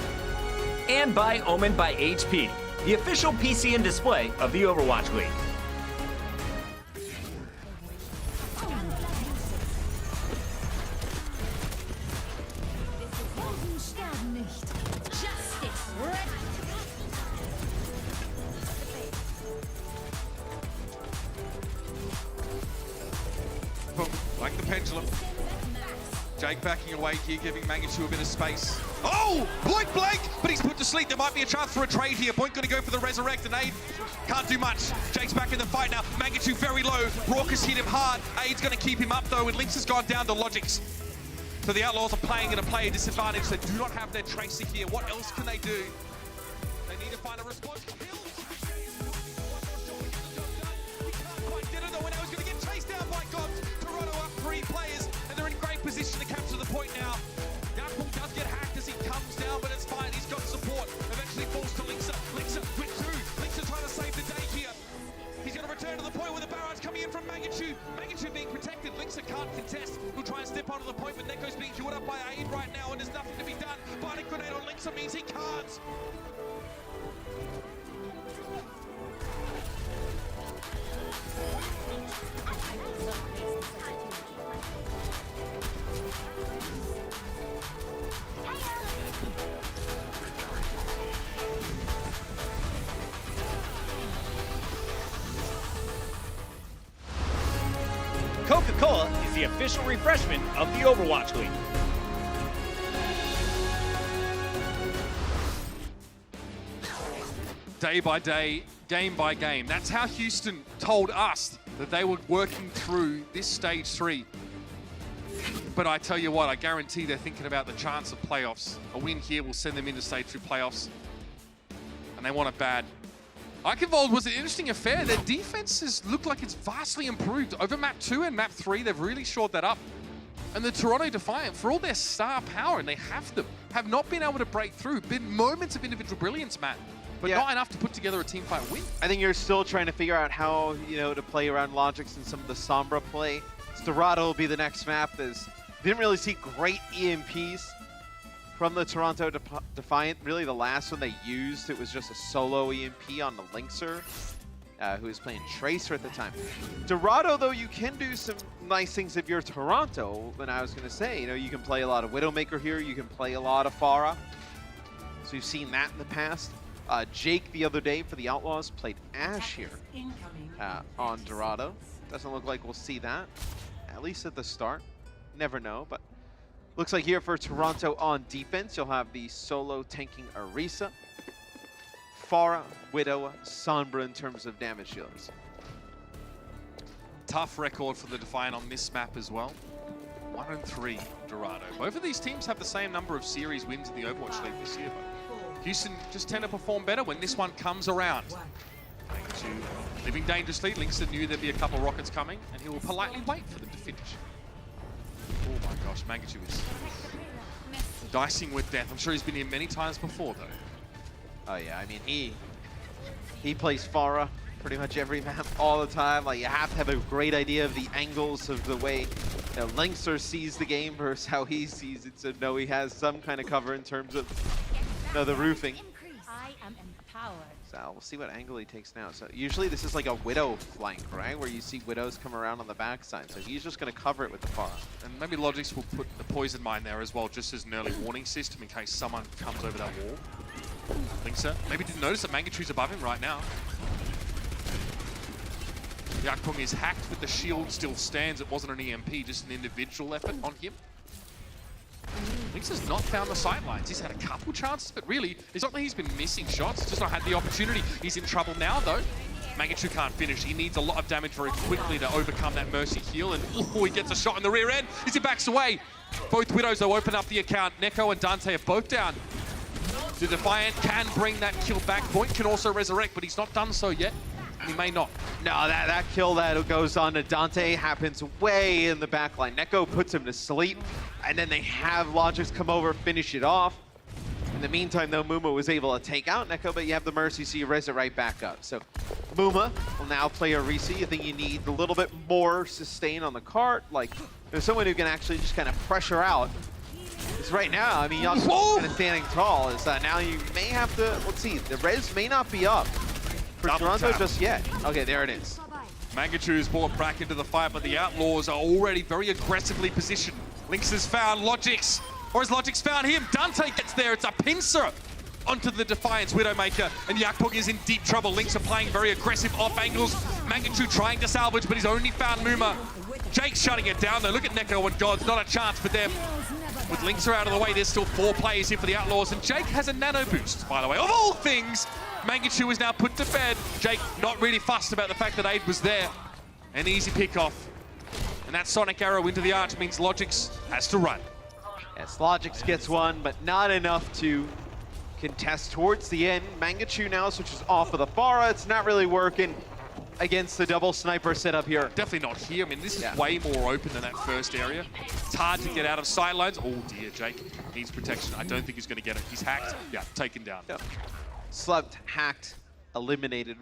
S3: And by Omen by HP, the official PC and display of the Overwatch League.
S4: Helden sterben nicht. Justice red.
S1: Like the pendulum. Jake backing away here, giving Mangachu a bit of space. Oh! Point blank! But he's put to sleep. There might be a chance for a trade here. Point going to go for the resurrect, and Aid can't do much. Jake's back in the fight now. Mangachu very low. Raucus hit him hard. Aid's going to keep him up, though, and Lynx has gone down to Logics. So the Outlaws are playing at a player disadvantage. They do not have their Tracer here. What else can they do? They need to find a response. Position to capture the point now. Outlaws does get hacked as he comes down, but it's fine. He's got support. Eventually falls to Linksa. Linksa with 2. Linksa trying to save the day here. He's going to return to the point with the barrage coming in from Mangachu. Mangachu being protected. Linksa can't contest. He'll try and step onto the point, but Neko's being killed up by Aid right now, and there's nothing to be done. Binding grenade on Linksa means he can't.
S3: Coca-Cola is the official refreshment of the Overwatch League.
S1: Day by day, game by game. That's how Houston told us that they were working through this Stage 3. But I tell you what, I guarantee they're thinking about the chance of playoffs. A win here will send them into Stage 3 playoffs. And they want it bad. Eichenwald was an interesting affair. Their defenses look like it's vastly improved. Over map 2 and map 3, they've really shored that up. And the Toronto Defiant, for all their star power, and they have them, have not been able to break through. Been moments of individual brilliance, Matt, but not enough to put together a team fight win.
S2: I think you're still trying to figure out how, to play around Logics and some of the Sombra play. Dorado will be the next map. Didn't really see great EMPs from the Toronto Defiant. Really, the last one they used, it was just a solo EMP on the Linkser, who was playing Tracer at the time. Dorado, though, you can do some nice things if you're Toronto. And I was going to say, you can play a lot of Widowmaker here. You can play a lot of Pharah. So you've seen that in the past. Jake, the other day for the Outlaws, played Ashe here on Dorado. Doesn't look like we'll see that, at least at the start. Never know, but looks like here for Toronto on defense, you'll have the solo tanking Orisa, Pharah, Widow, Sombra in terms of damage dealers.
S1: Tough record for the Defiant on this map as well. 1-3 Dorado. Both of these teams have the same number of series wins in the Overwatch League this year, but Houston just tend to perform better when this one comes around. Living dangerously, Linksa knew there'd be a couple rockets coming, and he will politely wait for them to finish. Oh my gosh, Mangachu is dicing with death. I'm sure he's been here many times before, though.
S2: Oh yeah, I mean, he plays Pharah pretty much every map all the time. Like, you have to have a great idea of the angles of the way Linkser sees the game versus how he sees it. So no, he has some kind of cover in terms of the roofing.
S4: I am empowered.
S2: So we'll see what angle he takes now. So usually this is like a Widow flank, right? Where you see Widows come around on the backside. So he's just going to cover it with the Pharah.
S1: And maybe Logics will put the poison mine there as well, just as an early warning system in case someone comes over that wall. Linksa maybe didn't notice that Mangachu's above him right now. Yakpung is hacked, but the shield still stands. It wasn't an EMP, just an individual effort on him. Linksa's not found the sightlines. He's had a couple chances, but really, it's not that he's been missing shots, just not had the opportunity. He's in trouble now, though. Mangachu can't finish. He needs a lot of damage very quickly to overcome that Mercy heal, and he gets a shot in the rear end as he backs away. Both Widows, though, open up the account. Neko and Dante are both down. The Defiant can bring that kill back. Point can also resurrect, but he's not done so yet. He may not.
S2: No, that kill that goes on to Dante happens way in the back line. Neko puts him to sleep, and then they have Logix come over, finish it off. In the meantime, though, Muma was able to take out Neko, but you have the Mercy, so you res it right back up. So Muma will now play a Risi. I think you need a little bit more sustain on the cart. Like, there's someone who can actually just kind of pressure out. Because right now, I mean, y'all kind of standing tall. Is now you may have to, let's see, the res may not be up for Toronto just yet. Okay, there it is.
S1: Mangachu's brought back into the fight, but the Outlaws are already very aggressively positioned. Lynx has found Logix, or has Logix found him? Dante gets there, it's a pincer onto the Defiance Widowmaker, and Yakpog is in deep trouble. Lynx are playing very aggressive off angles. Mangachu trying to salvage, but he's only found Muma. Jake's shutting it down though. Look at Neko and Gods, not a chance for them. With Lynx out of the way, there's still 4 players here for the Outlaws, and Jake has a nano boost, by the way. Of all things, Mangachu is now put to bed. Jake not really fussed about the fact that Aid was there. An easy pick-off. And that Sonic Arrow into the arch means Logix has to run.
S2: Yes, Logix gets one, but not enough to contest towards the end. Mangachu now switches off of the Pharah. It's not really working against the double sniper setup here.
S1: Definitely not here. I mean, this is way more open than that first area. It's hard to get out of sidelines. Oh dear, Jake needs protection. I don't think he's going to get it. He's hacked. Yeah, taken down.
S2: Yep. Slept, hacked, eliminated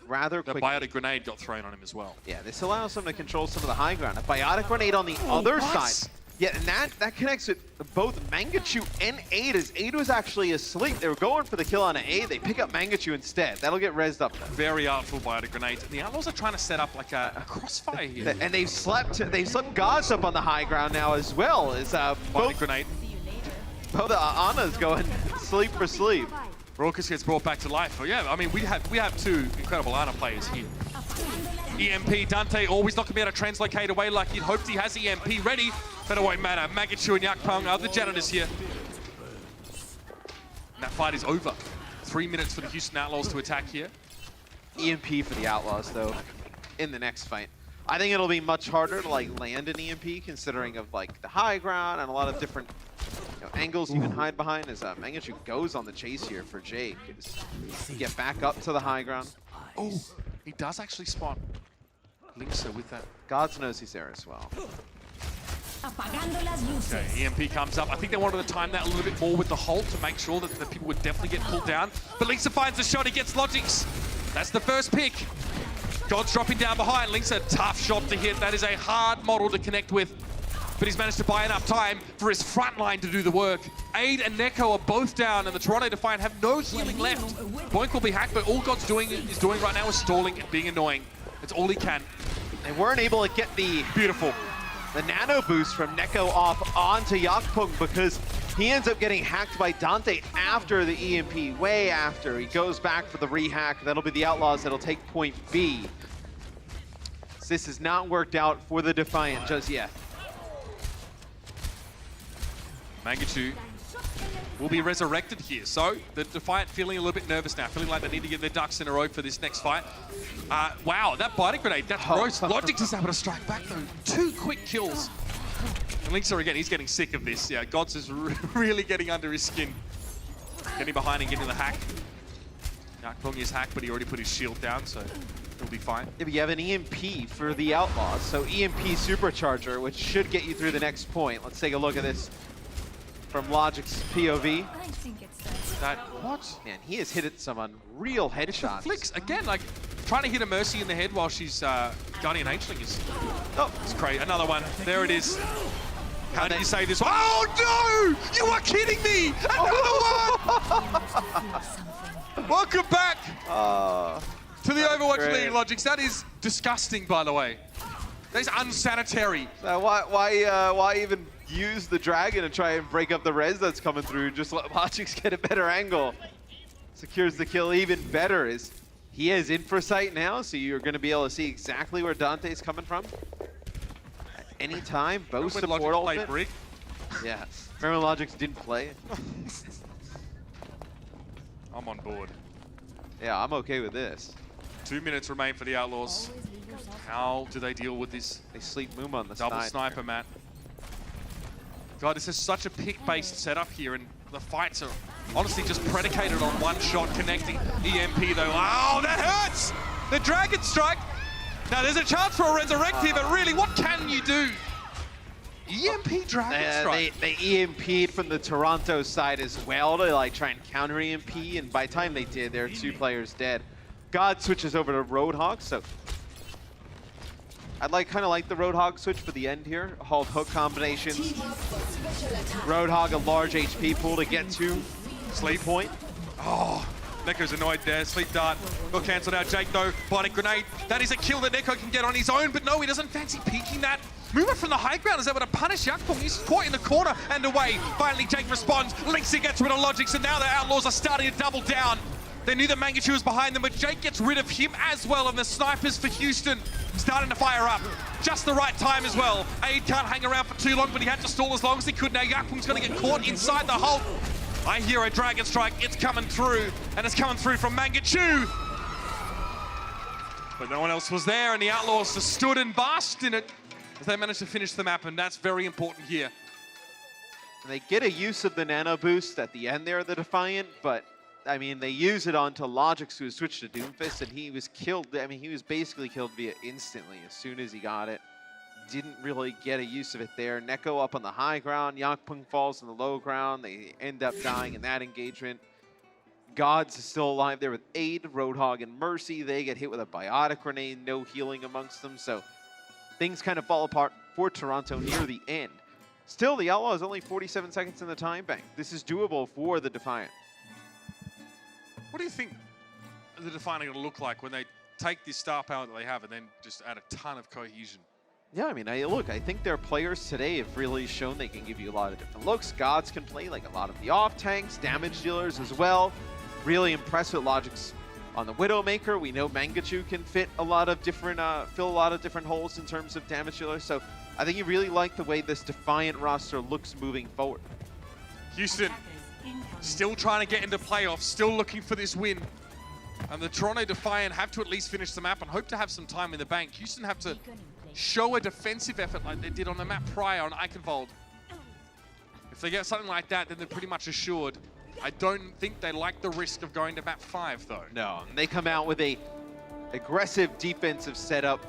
S2: rather quickly.
S1: The biotic grenade got thrown on him as well.
S2: Yeah, this allows him to control some of the high ground. A biotic grenade on the other side. Yeah, and that connects with both Mangachu and Aid, as Aid was actually asleep. They were going for the kill on Aid. They pick up Mangachu instead. That'll get rezzed up though.
S1: Very artful biotic grenades. The Outlaws are trying to set up like a crossfire here.
S2: And they've slept Gods up on the high ground now as well. As
S1: biotic grenade.
S2: Both Anna's going sleep for sleep.
S1: Raucus gets brought back to life. Oh yeah, I mean, we have 2 incredible Ana players here. EMP, Dante always not going to be able to translocate away like he'd hoped. He has EMP ready, but it won't matter. Mangachu and Yakpong are the janitors here. And that fight is over. 3 minutes for the Houston Outlaws to attack here.
S2: EMP for the Outlaws, though, in the next fight. I think it'll be much harder to like land an EMP, considering of like the high ground and a lot of different angles you can hide behind. As Mangachu goes on the chase here for Jake. Get back up to the high ground.
S1: Oh, he does actually spot Linksa with that.
S2: Gods knows he's there as well.
S1: Okay, EMP comes up. I think they wanted to time that a little bit more with the hold to make sure that the people would definitely get pulled down. But Linksa finds the shot, he gets Logix. That's the first pick. God's dropping down behind. Linksa, tough shot to hit. That is a hard model to connect with. But he's managed to buy enough time for his front line to do the work. Aid and Neko are both down, and the Toronto Defiant have no healing left. Boink will be hacked, but all God's doing right now is stalling and being annoying. It's all he can.
S2: They weren't able to get the
S1: beautiful
S2: nano boost from Neko off onto Yakpung because he ends up getting hacked by Dante after the EMP, way after. He goes back for the rehack. That'll be the Outlaws that'll take point B. This has not worked out for the Defiant just yet.
S1: Mangachu will be resurrected here. So the Defiant feeling a little bit nervous now, feeling like they need to get their ducks in a row for this next fight. Wow, that biotic grenade, that's gross. Logix is able to strike back though. 2 quick kills. And Linksa again, he's getting sick of this. Yeah, Gods is really getting under his skin. Getting behind and getting the hack. Yakpong is hacked, but he already put his shield down, so he'll be fine.
S2: Yeah, but you have an EMP for the Outlaws, so EMP Supercharger, which should get you through the next point. Let's take a look at this from Logic's POV.
S1: What?
S2: Man, he has hit some real headshots.
S1: Flicks, again, like, trying to hit a Mercy in the head while she's Guardian Ancient is... Oh, it's great. Another one. There it is. How do you say this? Oh, no! You are kidding me! Another one! Welcome back to the Overwatch League, Logix. That is disgusting, by the way. That is unsanitary.
S2: Why even use the dragon and try and break up the res that's coming through? Just let Logix get a better angle. Secures the kill even better. He has infrasight now, so you're going to be able to see exactly where Dante's coming from. At any time, both support ultimate.
S1: Brick?
S2: Yeah. Remember when Logix didn't play?
S1: I'm on board.
S2: Yeah, I'm okay with this.
S1: 2 minutes remain for the Outlaws. How do they deal with this?
S2: They sleep Moom on the
S1: double sniper, Matt. God, this is such a pick-based setup here, and the fights are honestly just predicated on one shot connecting. EMP though, oh, that hurts! The Dragon Strike. Now there's a chance for a resurrect here, but really, what can you do? EMP Dragon Strike.
S2: They EMP'd from the Toronto side as well to like try and counter EMP, and by the time they did, there are 2 players dead. God switches over to Roadhog, so I'd kind of like the Roadhog switch for the end here. Halt hook combinations. Roadhog a large HP pool to get to Sleep Point.
S1: Oh, Neko's annoyed there. Sleep Dart got cancelled out. Jake though, bionic grenade. That is a kill that Neko can get on his own, but no, he doesn't fancy peeking that. Movement from the high ground is able to punish Yakpung. He's caught in the corner and away. Finally, Jake responds. Lynxer gets rid of Logics, and now the Outlaws are starting to double down. They knew that Mangachu was behind them, but Jake gets rid of him as well, and the snipers for Houston starting to fire up. Just the right time as well. Aid can't hang around for too long, but he had to stall as long as he could. Now Yakpung's going to get caught inside the Hulk. I hear a Dragon Strike. It's coming through, and it's coming through from Mangachu. But no one else was there, and the Outlaws just stood and basked in it as they managed to finish the map, and that's very important here.
S2: They get a use of the nano boost at the end there of the Defiant, but I mean, they use it onto Logix, who switched to Doomfist, and he was killed. I mean, he was basically killed via instantly as soon as he got it. Didn't really get a use of it there. Neko up on the high ground. Yakpung falls on the low ground. They end up dying in that engagement. Gods is still alive there with Aid, Roadhog, and Mercy. They get hit with a biotic grenade. No healing amongst them, so things kind of fall apart for Toronto near the end. Still, the Outlaws only 47 seconds in the time bank. This is doable for the Defiant.
S1: What do you think the Defiant are going to look like when they take this star power that they have and then just add a ton of cohesion?
S2: Yeah, I mean, I think their players today have really shown they can give you a lot of different looks. Gods can play like a lot of the off tanks, damage dealers as well. Really impressed with Logix on the Widowmaker. We know Mangachu can fit a lot of different, fill a lot of different holes in terms of damage dealers. So I think you really like the way this Defiant roster looks moving forward.
S1: Houston still trying to get into playoffs, still looking for this win. And the Toronto Defiant have to at least finish the map and hope to have some time in the bank. Houston have to show a defensive effort like they did on the map prior on Eichenwald. If they get something like that, then they're pretty much assured. I don't think they like the risk of going to map 5, though.
S2: No, they come out with a aggressive defensive setup.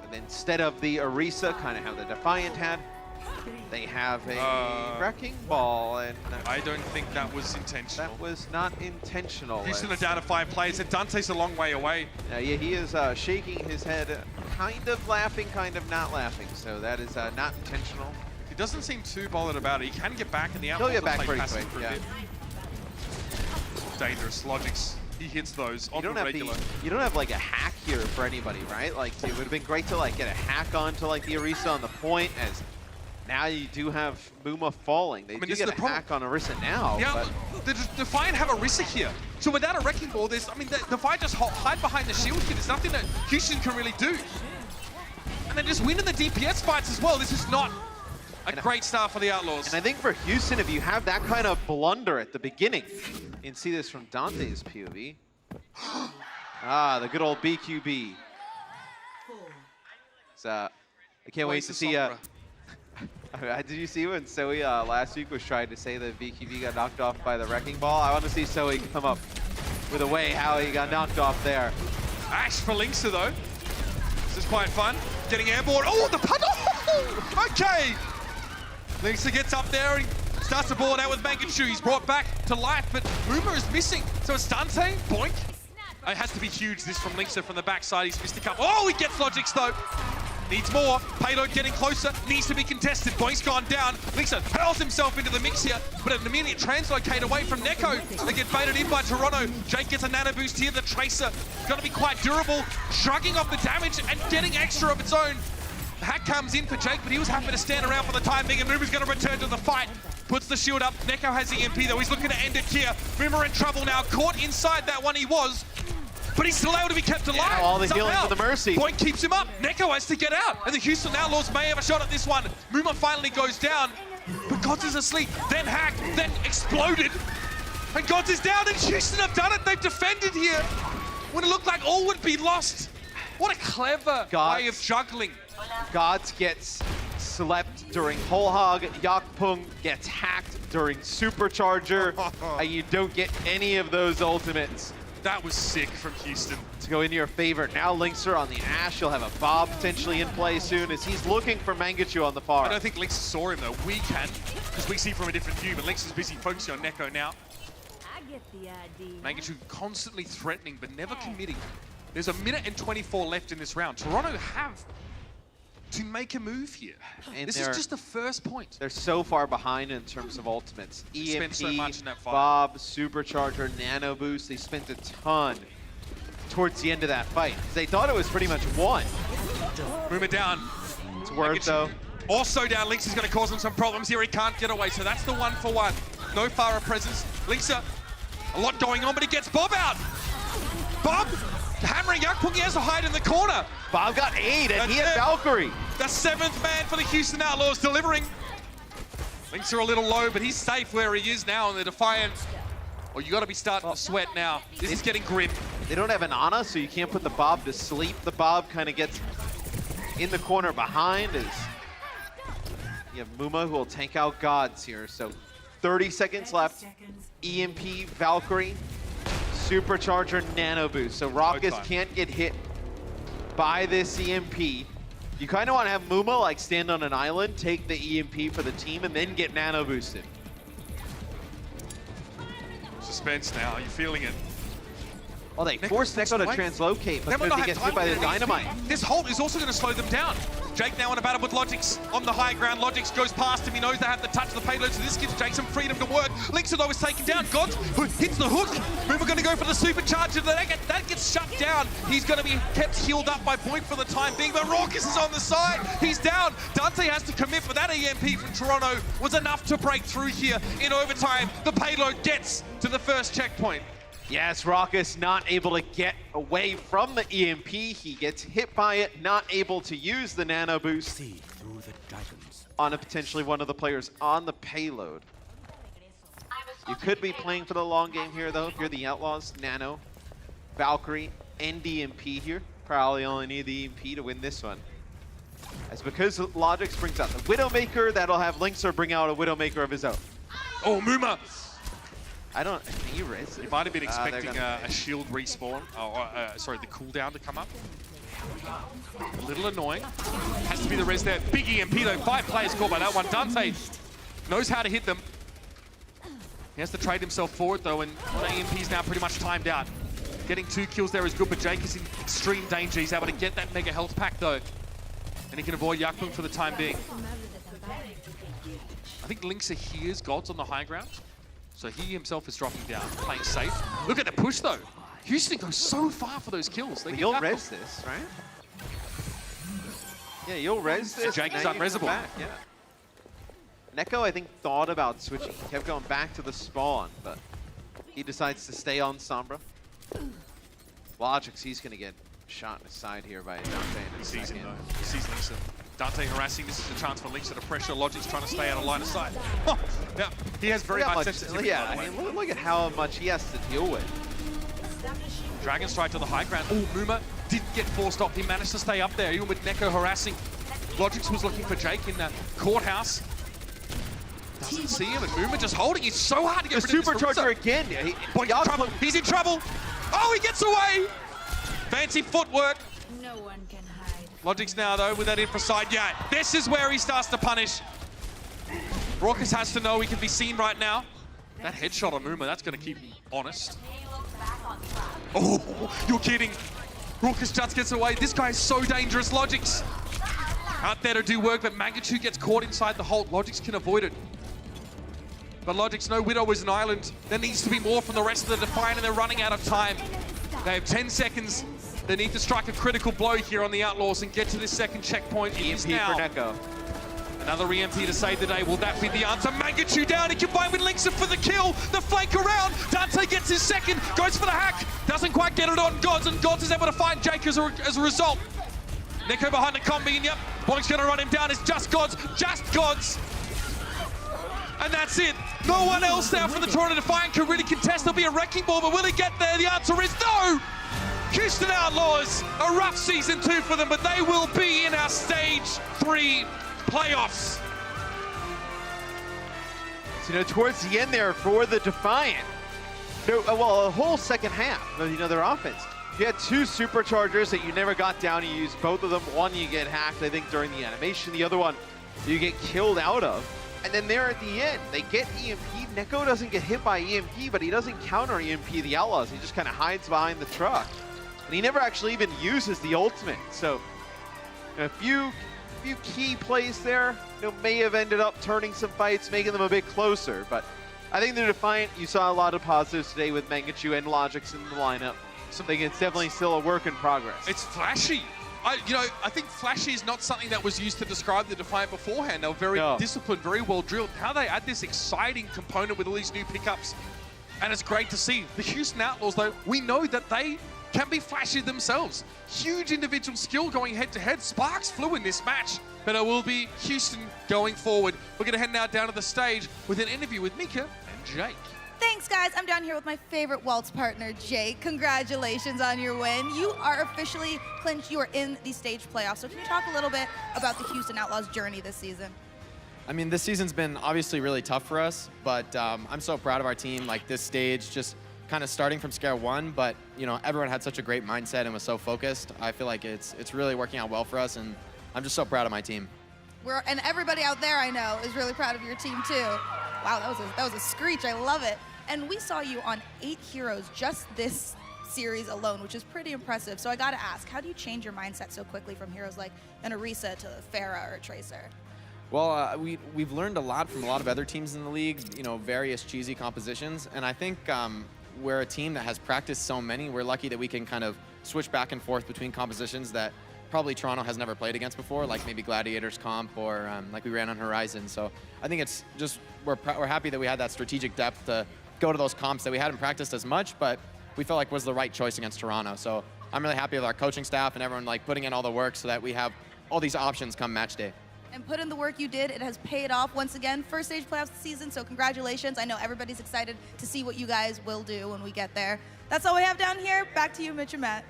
S2: And then instead of the Orisa, kind of how the Defiant had, they have a Wrecking Ball, and
S1: I don't think that was intentional.
S2: That was not intentional.
S1: Houston are down to 5 players, and Dante's a long way away.
S2: Yeah, he is shaking his head, kind of laughing, kind of not laughing. So that is not intentional.
S1: He doesn't seem too bothered about it. He can get back in the Outlaws.
S2: He'll get back pretty quick, yeah.
S1: Dangerous. Logix, he hits those on the regular.
S2: You don't have like a hack here for anybody, right? Like, it would have been great to like get a hack onto like the Orisa on the point, as now you do have Muma falling. They do get a hack on Orisa now.
S1: Yeah,
S2: but
S1: the Defiant have Orisa here. So without a Wrecking Ball, the Defiant just hide behind the shield here. There's nothing that Houston can really do. And they're just winning the DPS fights as well. This is not a great start for the Outlaws.
S2: And I think for Houston, if you have that kind of blunder at the beginning, and see this from Dante's POV. The good old BQB. So, I can't wait to see. Did you see when Zoe last week was trying to say that BQB got knocked off by the Wrecking Ball? I want to see Zoe come up with a way how he got knocked off there.
S1: Ash for Lynxer though. This is quite fun. Getting airborne. Oh, the punt! Oh, okay. Lynxer gets up there and starts to ball it out with Mangachu. He's brought back to life, but Uma is missing. So it's Dante. Boink. It has to be huge, this from Lynxer from the backside. He's missed a couple. Oh, he gets Logix though. Needs more. Payload getting closer. Needs to be contested. Boink's gone down. Lynxer hurls himself into the mix here, but an immediate translocate away from Neko. They get baited in by Toronto. Jake gets a nano boost here. The Tracer going to be quite durable. Shrugging off the damage and getting extra of its own. The hack comes in for Jake, but he was happy to stand around for the time being, and Muma's going to return to the fight. Puts the shield up. Neko has the EMP though. He's looking to end it here. Muma in trouble now. Caught inside that one he was. But he's still able to be kept alive.
S2: Yeah, all the healing for the Mercy.
S1: Boink keeps him up. Neko has to get out. And the Houston Outlaws may have a shot at this one. Muma finally goes down. But Gods is asleep. Then hacked. Then exploded. And Gods is down. And Houston have done it. They've defended here. When it looked like all would be lost. What a clever way of juggling.
S2: Gods gets slept during Whole Hog. Yakpung gets hacked during Supercharger. And you don't get any of those ultimates.
S1: That was sick from Houston.
S2: To go into your favor. Now Linkser on the Ashe. You'll have a Bob potentially in play soon as he's looking for Mangachu on the far.
S1: I don't think Linkser saw him though. We can, because we see from a different view, but Linkser's busy focusing on Neko now.
S4: I get the idea.
S1: Mangachu constantly threatening, but never committing. There's a minute and 24 left in this round. Toronto have to make a move here.
S2: And
S1: this is just the first point.
S2: They're so far behind in terms of ultimates. EMP,
S1: so much in that fight.
S2: Bob, Supercharger, Nano Boost. They spent a ton towards the end of that fight. They thought it was pretty much won.
S1: Muma down.
S2: It's worth though.
S1: Also down, Linkser's going to cause him some problems here. He can't get away, so that's the 1-for-1. No Farah presence. Linkser, a lot going on, but he gets Bob out. Bob hammering Yakpung, he has to hide in the corner.
S2: Bob got 8 and he had Valkyrie.
S1: The 7th man for the Houston Outlaws delivering. Linkser a little low, but he's safe where he is now in the Defiant. Oh, you got to be starting to sweat now. This is getting grim.
S2: They don't have an Ana, so you can't put the Bob to sleep. The Bob kind of gets in the corner behind as you have Muma who will tank out Gods here. So 30 seconds left. EMP, Valkyrie, Supercharger, Nano Boost. So Raucus can't get hit by this EMP. You kind of want to have Muma like stand on an island, take the EMP for the team, and then get Nano Boosted.
S1: Suspense now, are you feeling it?
S2: Well, they forced Neko to translocate because he gets hit by the dynamite.
S1: This hold is also going to slow them down. Jake now in a battle with Logix on the high ground. Logix goes past him. He knows they have the touch of the payload, so this gives Jake some freedom to work. Linkser though is taken down. Gods hits the hook. Muma going to go for the supercharger. That gets shut down. He's going to be kept healed up by Point for the time being, but Raucus is on the side. He's down. Dante has to commit, but that EMP from Toronto was enough to break through here in overtime. The payload gets to the first checkpoint.
S2: Yes, Raucus not able to get away from the EMP. He gets hit by it, not able to use the Nano Boost. See through the dragons. On a potentially one of the players on the payload. You could be playing for the long game here, though, if you're the Outlaws. Nano, Valkyrie, and EMP here. Probably only need the EMP to win this one. As because Logix brings out the Widowmaker, that'll have Linkser bring out a Widowmaker of his own.
S1: Oh, Muma!
S2: Can you res?
S1: You might have been expecting a shield respawn, sorry, the cooldown to come up. A little annoying. Has to be the res there. Big EMP though, 5 players caught by that one. Dante knows how to hit them. He has to trade himself forward though, and the EMP's now pretty much timed out. Getting 2 kills there is good, but Jake is in extreme danger. He's able to get that mega health pack though, and he can avoid Yakpung for the time being. I think Linkser hears Gods on the high ground. So he himself is dropping down, playing safe. Look at the push though. Houston goes so far for those kills.
S2: You'll res this, right? Yeah, you'll res this.
S1: Jake is unresable.
S2: Yeah. Neko, I think, thought about switching. He kept going back to the spawn, but he decides to stay on Sombra. Logix, he's going to get shot in the side here by Dante in a second.
S1: He sees Linkser. Dante harassing. This is a chance for Linkser to pressure. Logix trying to stay out of line of sight. Yeah, he has very high sensitivity.
S2: Yeah, I mean, look at how much he has to deal with.
S1: Dragon strike to the high ground. Oh, Muma didn't get forced off. He managed to stay up there, even with Neko harassing. Logix was looking for Jake in the courthouse. Doesn't see him, and Muma just holding. He's so hard to get rid of this
S2: Supercharger again.
S1: He's in trouble. Oh, he gets away. Fancy footwork.
S4: No one can hide.
S1: Logix now, though, with that infra side. Yeah, this is where he starts to punish. Raucus has to know he can be seen right now. That headshot on Muma, that's going to keep him honest. Oh, you're kidding. Raucus just gets away. This guy is so dangerous. Logix out there to do work, but Mangachu gets caught inside the hold. Logix can avoid it. But Logix, no Widow is an island. There needs to be more from the rest of the Defiant, and they're running out of time. They have 10 seconds. They need to strike a critical blow here on the Outlaws and get to this second checkpoint.
S2: EMP for Neko.
S1: Another EMP to save the day. Will that be the answer? Mangachu down. He combined with Linkser for the kill. The flank around. Dante gets his second. Goes for the hack. Doesn't quite get it on Gods, and Gods is able to find Jake as a result. Neko behind the combi, and yep, Bonk's going to run him down. It's just Gods. Just Gods. And that's it. No one else now from the Toronto Defiant can really contest. There'll be a wrecking ball, but will he get there? The answer is no! Houston Outlaws, a rough season 2 for them, but they will be in our stage 3 playoffs.
S2: So, towards the end there for the Defiant, well, a whole second half, their offense. You had 2 superchargers that you never got down. You used both of them. One you get hacked, I think, during the animation. The other one you get killed out of. And then there at the end, they get EMP. Neko doesn't get hit by EMP, but he doesn't counter EMP the Outlaws. He just kind of hides behind the truck. And he never actually even uses the ultimate. So a few key plays there, may have ended up turning some fights, making them a bit closer. But I think the Defiant, you saw a lot of positives today with Mangachu and Logix in the lineup. Something it's definitely still a work in progress.
S1: It's flashy. I think flashy is not something that was used to describe the Defiant beforehand. They were very disciplined, very well drilled. How they add this exciting component with all these new pickups, and it's great to see. The Houston Outlaws, though, we know that they can be flashy themselves. Huge individual skill going head-to-head. Sparks flew in this match, but it will be Houston going forward. We're going to head now down to the stage with an interview with Mika and Jake.
S17: Thanks, guys. I'm down here with my favorite waltz partner, Jake. Congratulations on your win. You are officially clinched. You are in the stage playoffs. So can you talk a little bit about the Houston Outlaws' journey this season?
S18: I mean, this season's been obviously really tough for us, but I'm so proud of our team. Like, this stage, just kind of starting from square one, but everyone had such a great mindset and was so focused. I feel like it's really working out well for us, and I'm just so proud of my team.
S17: And everybody out there, I know, is really proud of your team too. Wow, that was a screech. I love it. And we saw you on 8 heroes just this series alone, which is pretty impressive. So I got to ask, how do you change your mindset so quickly from heroes like an Orisa to Pharah or a Tracer?
S18: Well, we've learned a lot from a lot of other teams in the league, various cheesy compositions. And I think we're a team that has practiced so many. We're lucky that we can kind of switch back and forth between compositions that probably Toronto has never played against before, like maybe Gladiators comp or like we ran on Horizon. So I think it's just, we're happy that we had that strategic depth to go to those comps that we hadn't practiced as much, but we felt like was the right choice against Toronto. So I'm really happy with our coaching staff and everyone putting in all the work so that we have all these options come match day.
S17: And put in the work you did. It has paid off once again. First stage playoffs this season, so congratulations. I know everybody's excited to see what you guys will do when we get there. That's all we have down here. Back to you, Mitch and Matt.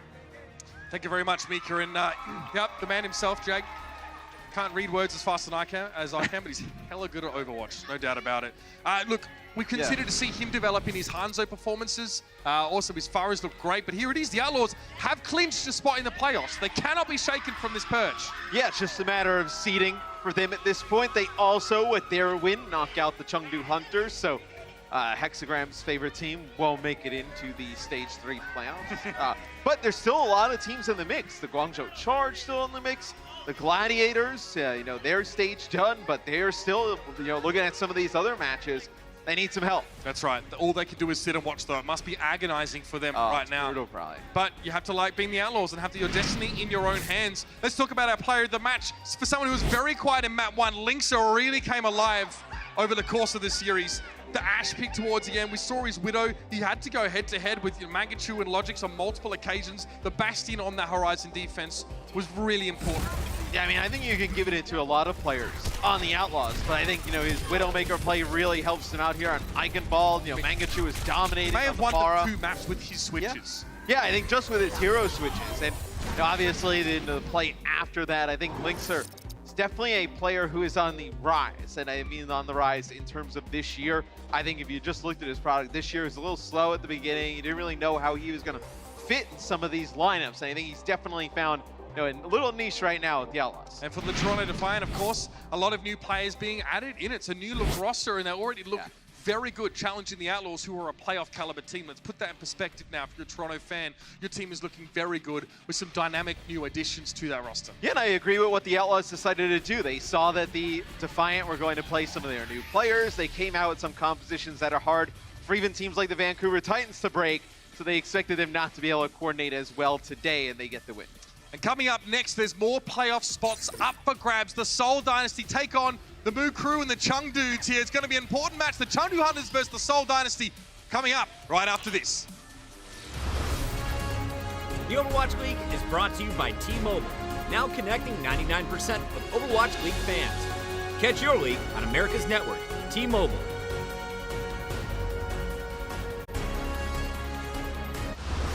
S1: Thank you very much, Mika. And yep, the man himself, Jake. Can't read words as fast as I can, but he's hella good at Overwatch, no doubt about it. Look, we consider to see him develop in his Hanzo performances. Also, his Faras look great, but here it is. The Outlaws have clinched a spot in the playoffs. They cannot be shaken from this perch.
S2: Yeah, it's just a matter of seeding for them at this point. They also, with their win, knock out the Chengdu Hunters, so Hexagram's favorite team won't make it into the Stage 3 playoffs. But there's still a lot of teams in the mix. The Guangzhou Charge still in the mix. The Gladiators, their stage done, but they're still, looking at some of these other matches. They need some help.
S1: That's right. All they can do is sit and watch, though. It must be agonizing for them right now.
S2: Brutal, probably.
S1: But you have to like being the Outlaws and have your destiny in your own hands. Let's talk about our player of the match. For someone who was very quiet in map 1, Linkser really came alive over the course of the series. The Ash pick towards the end, we saw his Widow. He had to go head-to-head with Mangachu and Logix on multiple occasions. The Bastion on that Horizon defense was really important.
S2: Yeah, I mean, I think you can give it to a lot of players on the Outlaws, but I think, his Widowmaker play really helps him out here on Eichenwald. Mangachu is dominating.
S1: He may have won
S2: the
S1: 2 maps with his switches.
S2: Yeah, I think just with his hero switches. And obviously, the play after that, I think Linkser is definitely a player who is on the rise. And I mean on the rise in terms of this year. I think if you just looked at his product, this year was a little slow at the beginning. You didn't really know how he was going to fit in some of these lineups. And I think he's definitely found a little niche right now with the Outlaws.
S1: And for the Toronto Defiant, of course, a lot of new players being added in. It's a new look roster, and they already look very good challenging the Outlaws, who are a playoff caliber team. Let's put that in perspective now. If you're a Toronto fan, your team is looking very good with some dynamic new additions to that roster.
S2: Yeah, and I agree with what the Outlaws decided to do. They saw that the Defiant were going to play some of their new players. They came out with some compositions that are hard for even teams like the Vancouver Titans to break, so they expected them not to be able to coordinate as well today, and they get the win.
S1: And coming up next, there's more playoff spots up for grabs. The Seoul Dynasty take on the Moo Crew and the Chung Dudes here. It's going to be an important match. The Chengdu Hunters versus the Seoul Dynasty coming up right after this.
S3: The Overwatch League is brought to you by T-Mobile, now connecting 99% of Overwatch League fans. Catch your league on America's network, T-Mobile.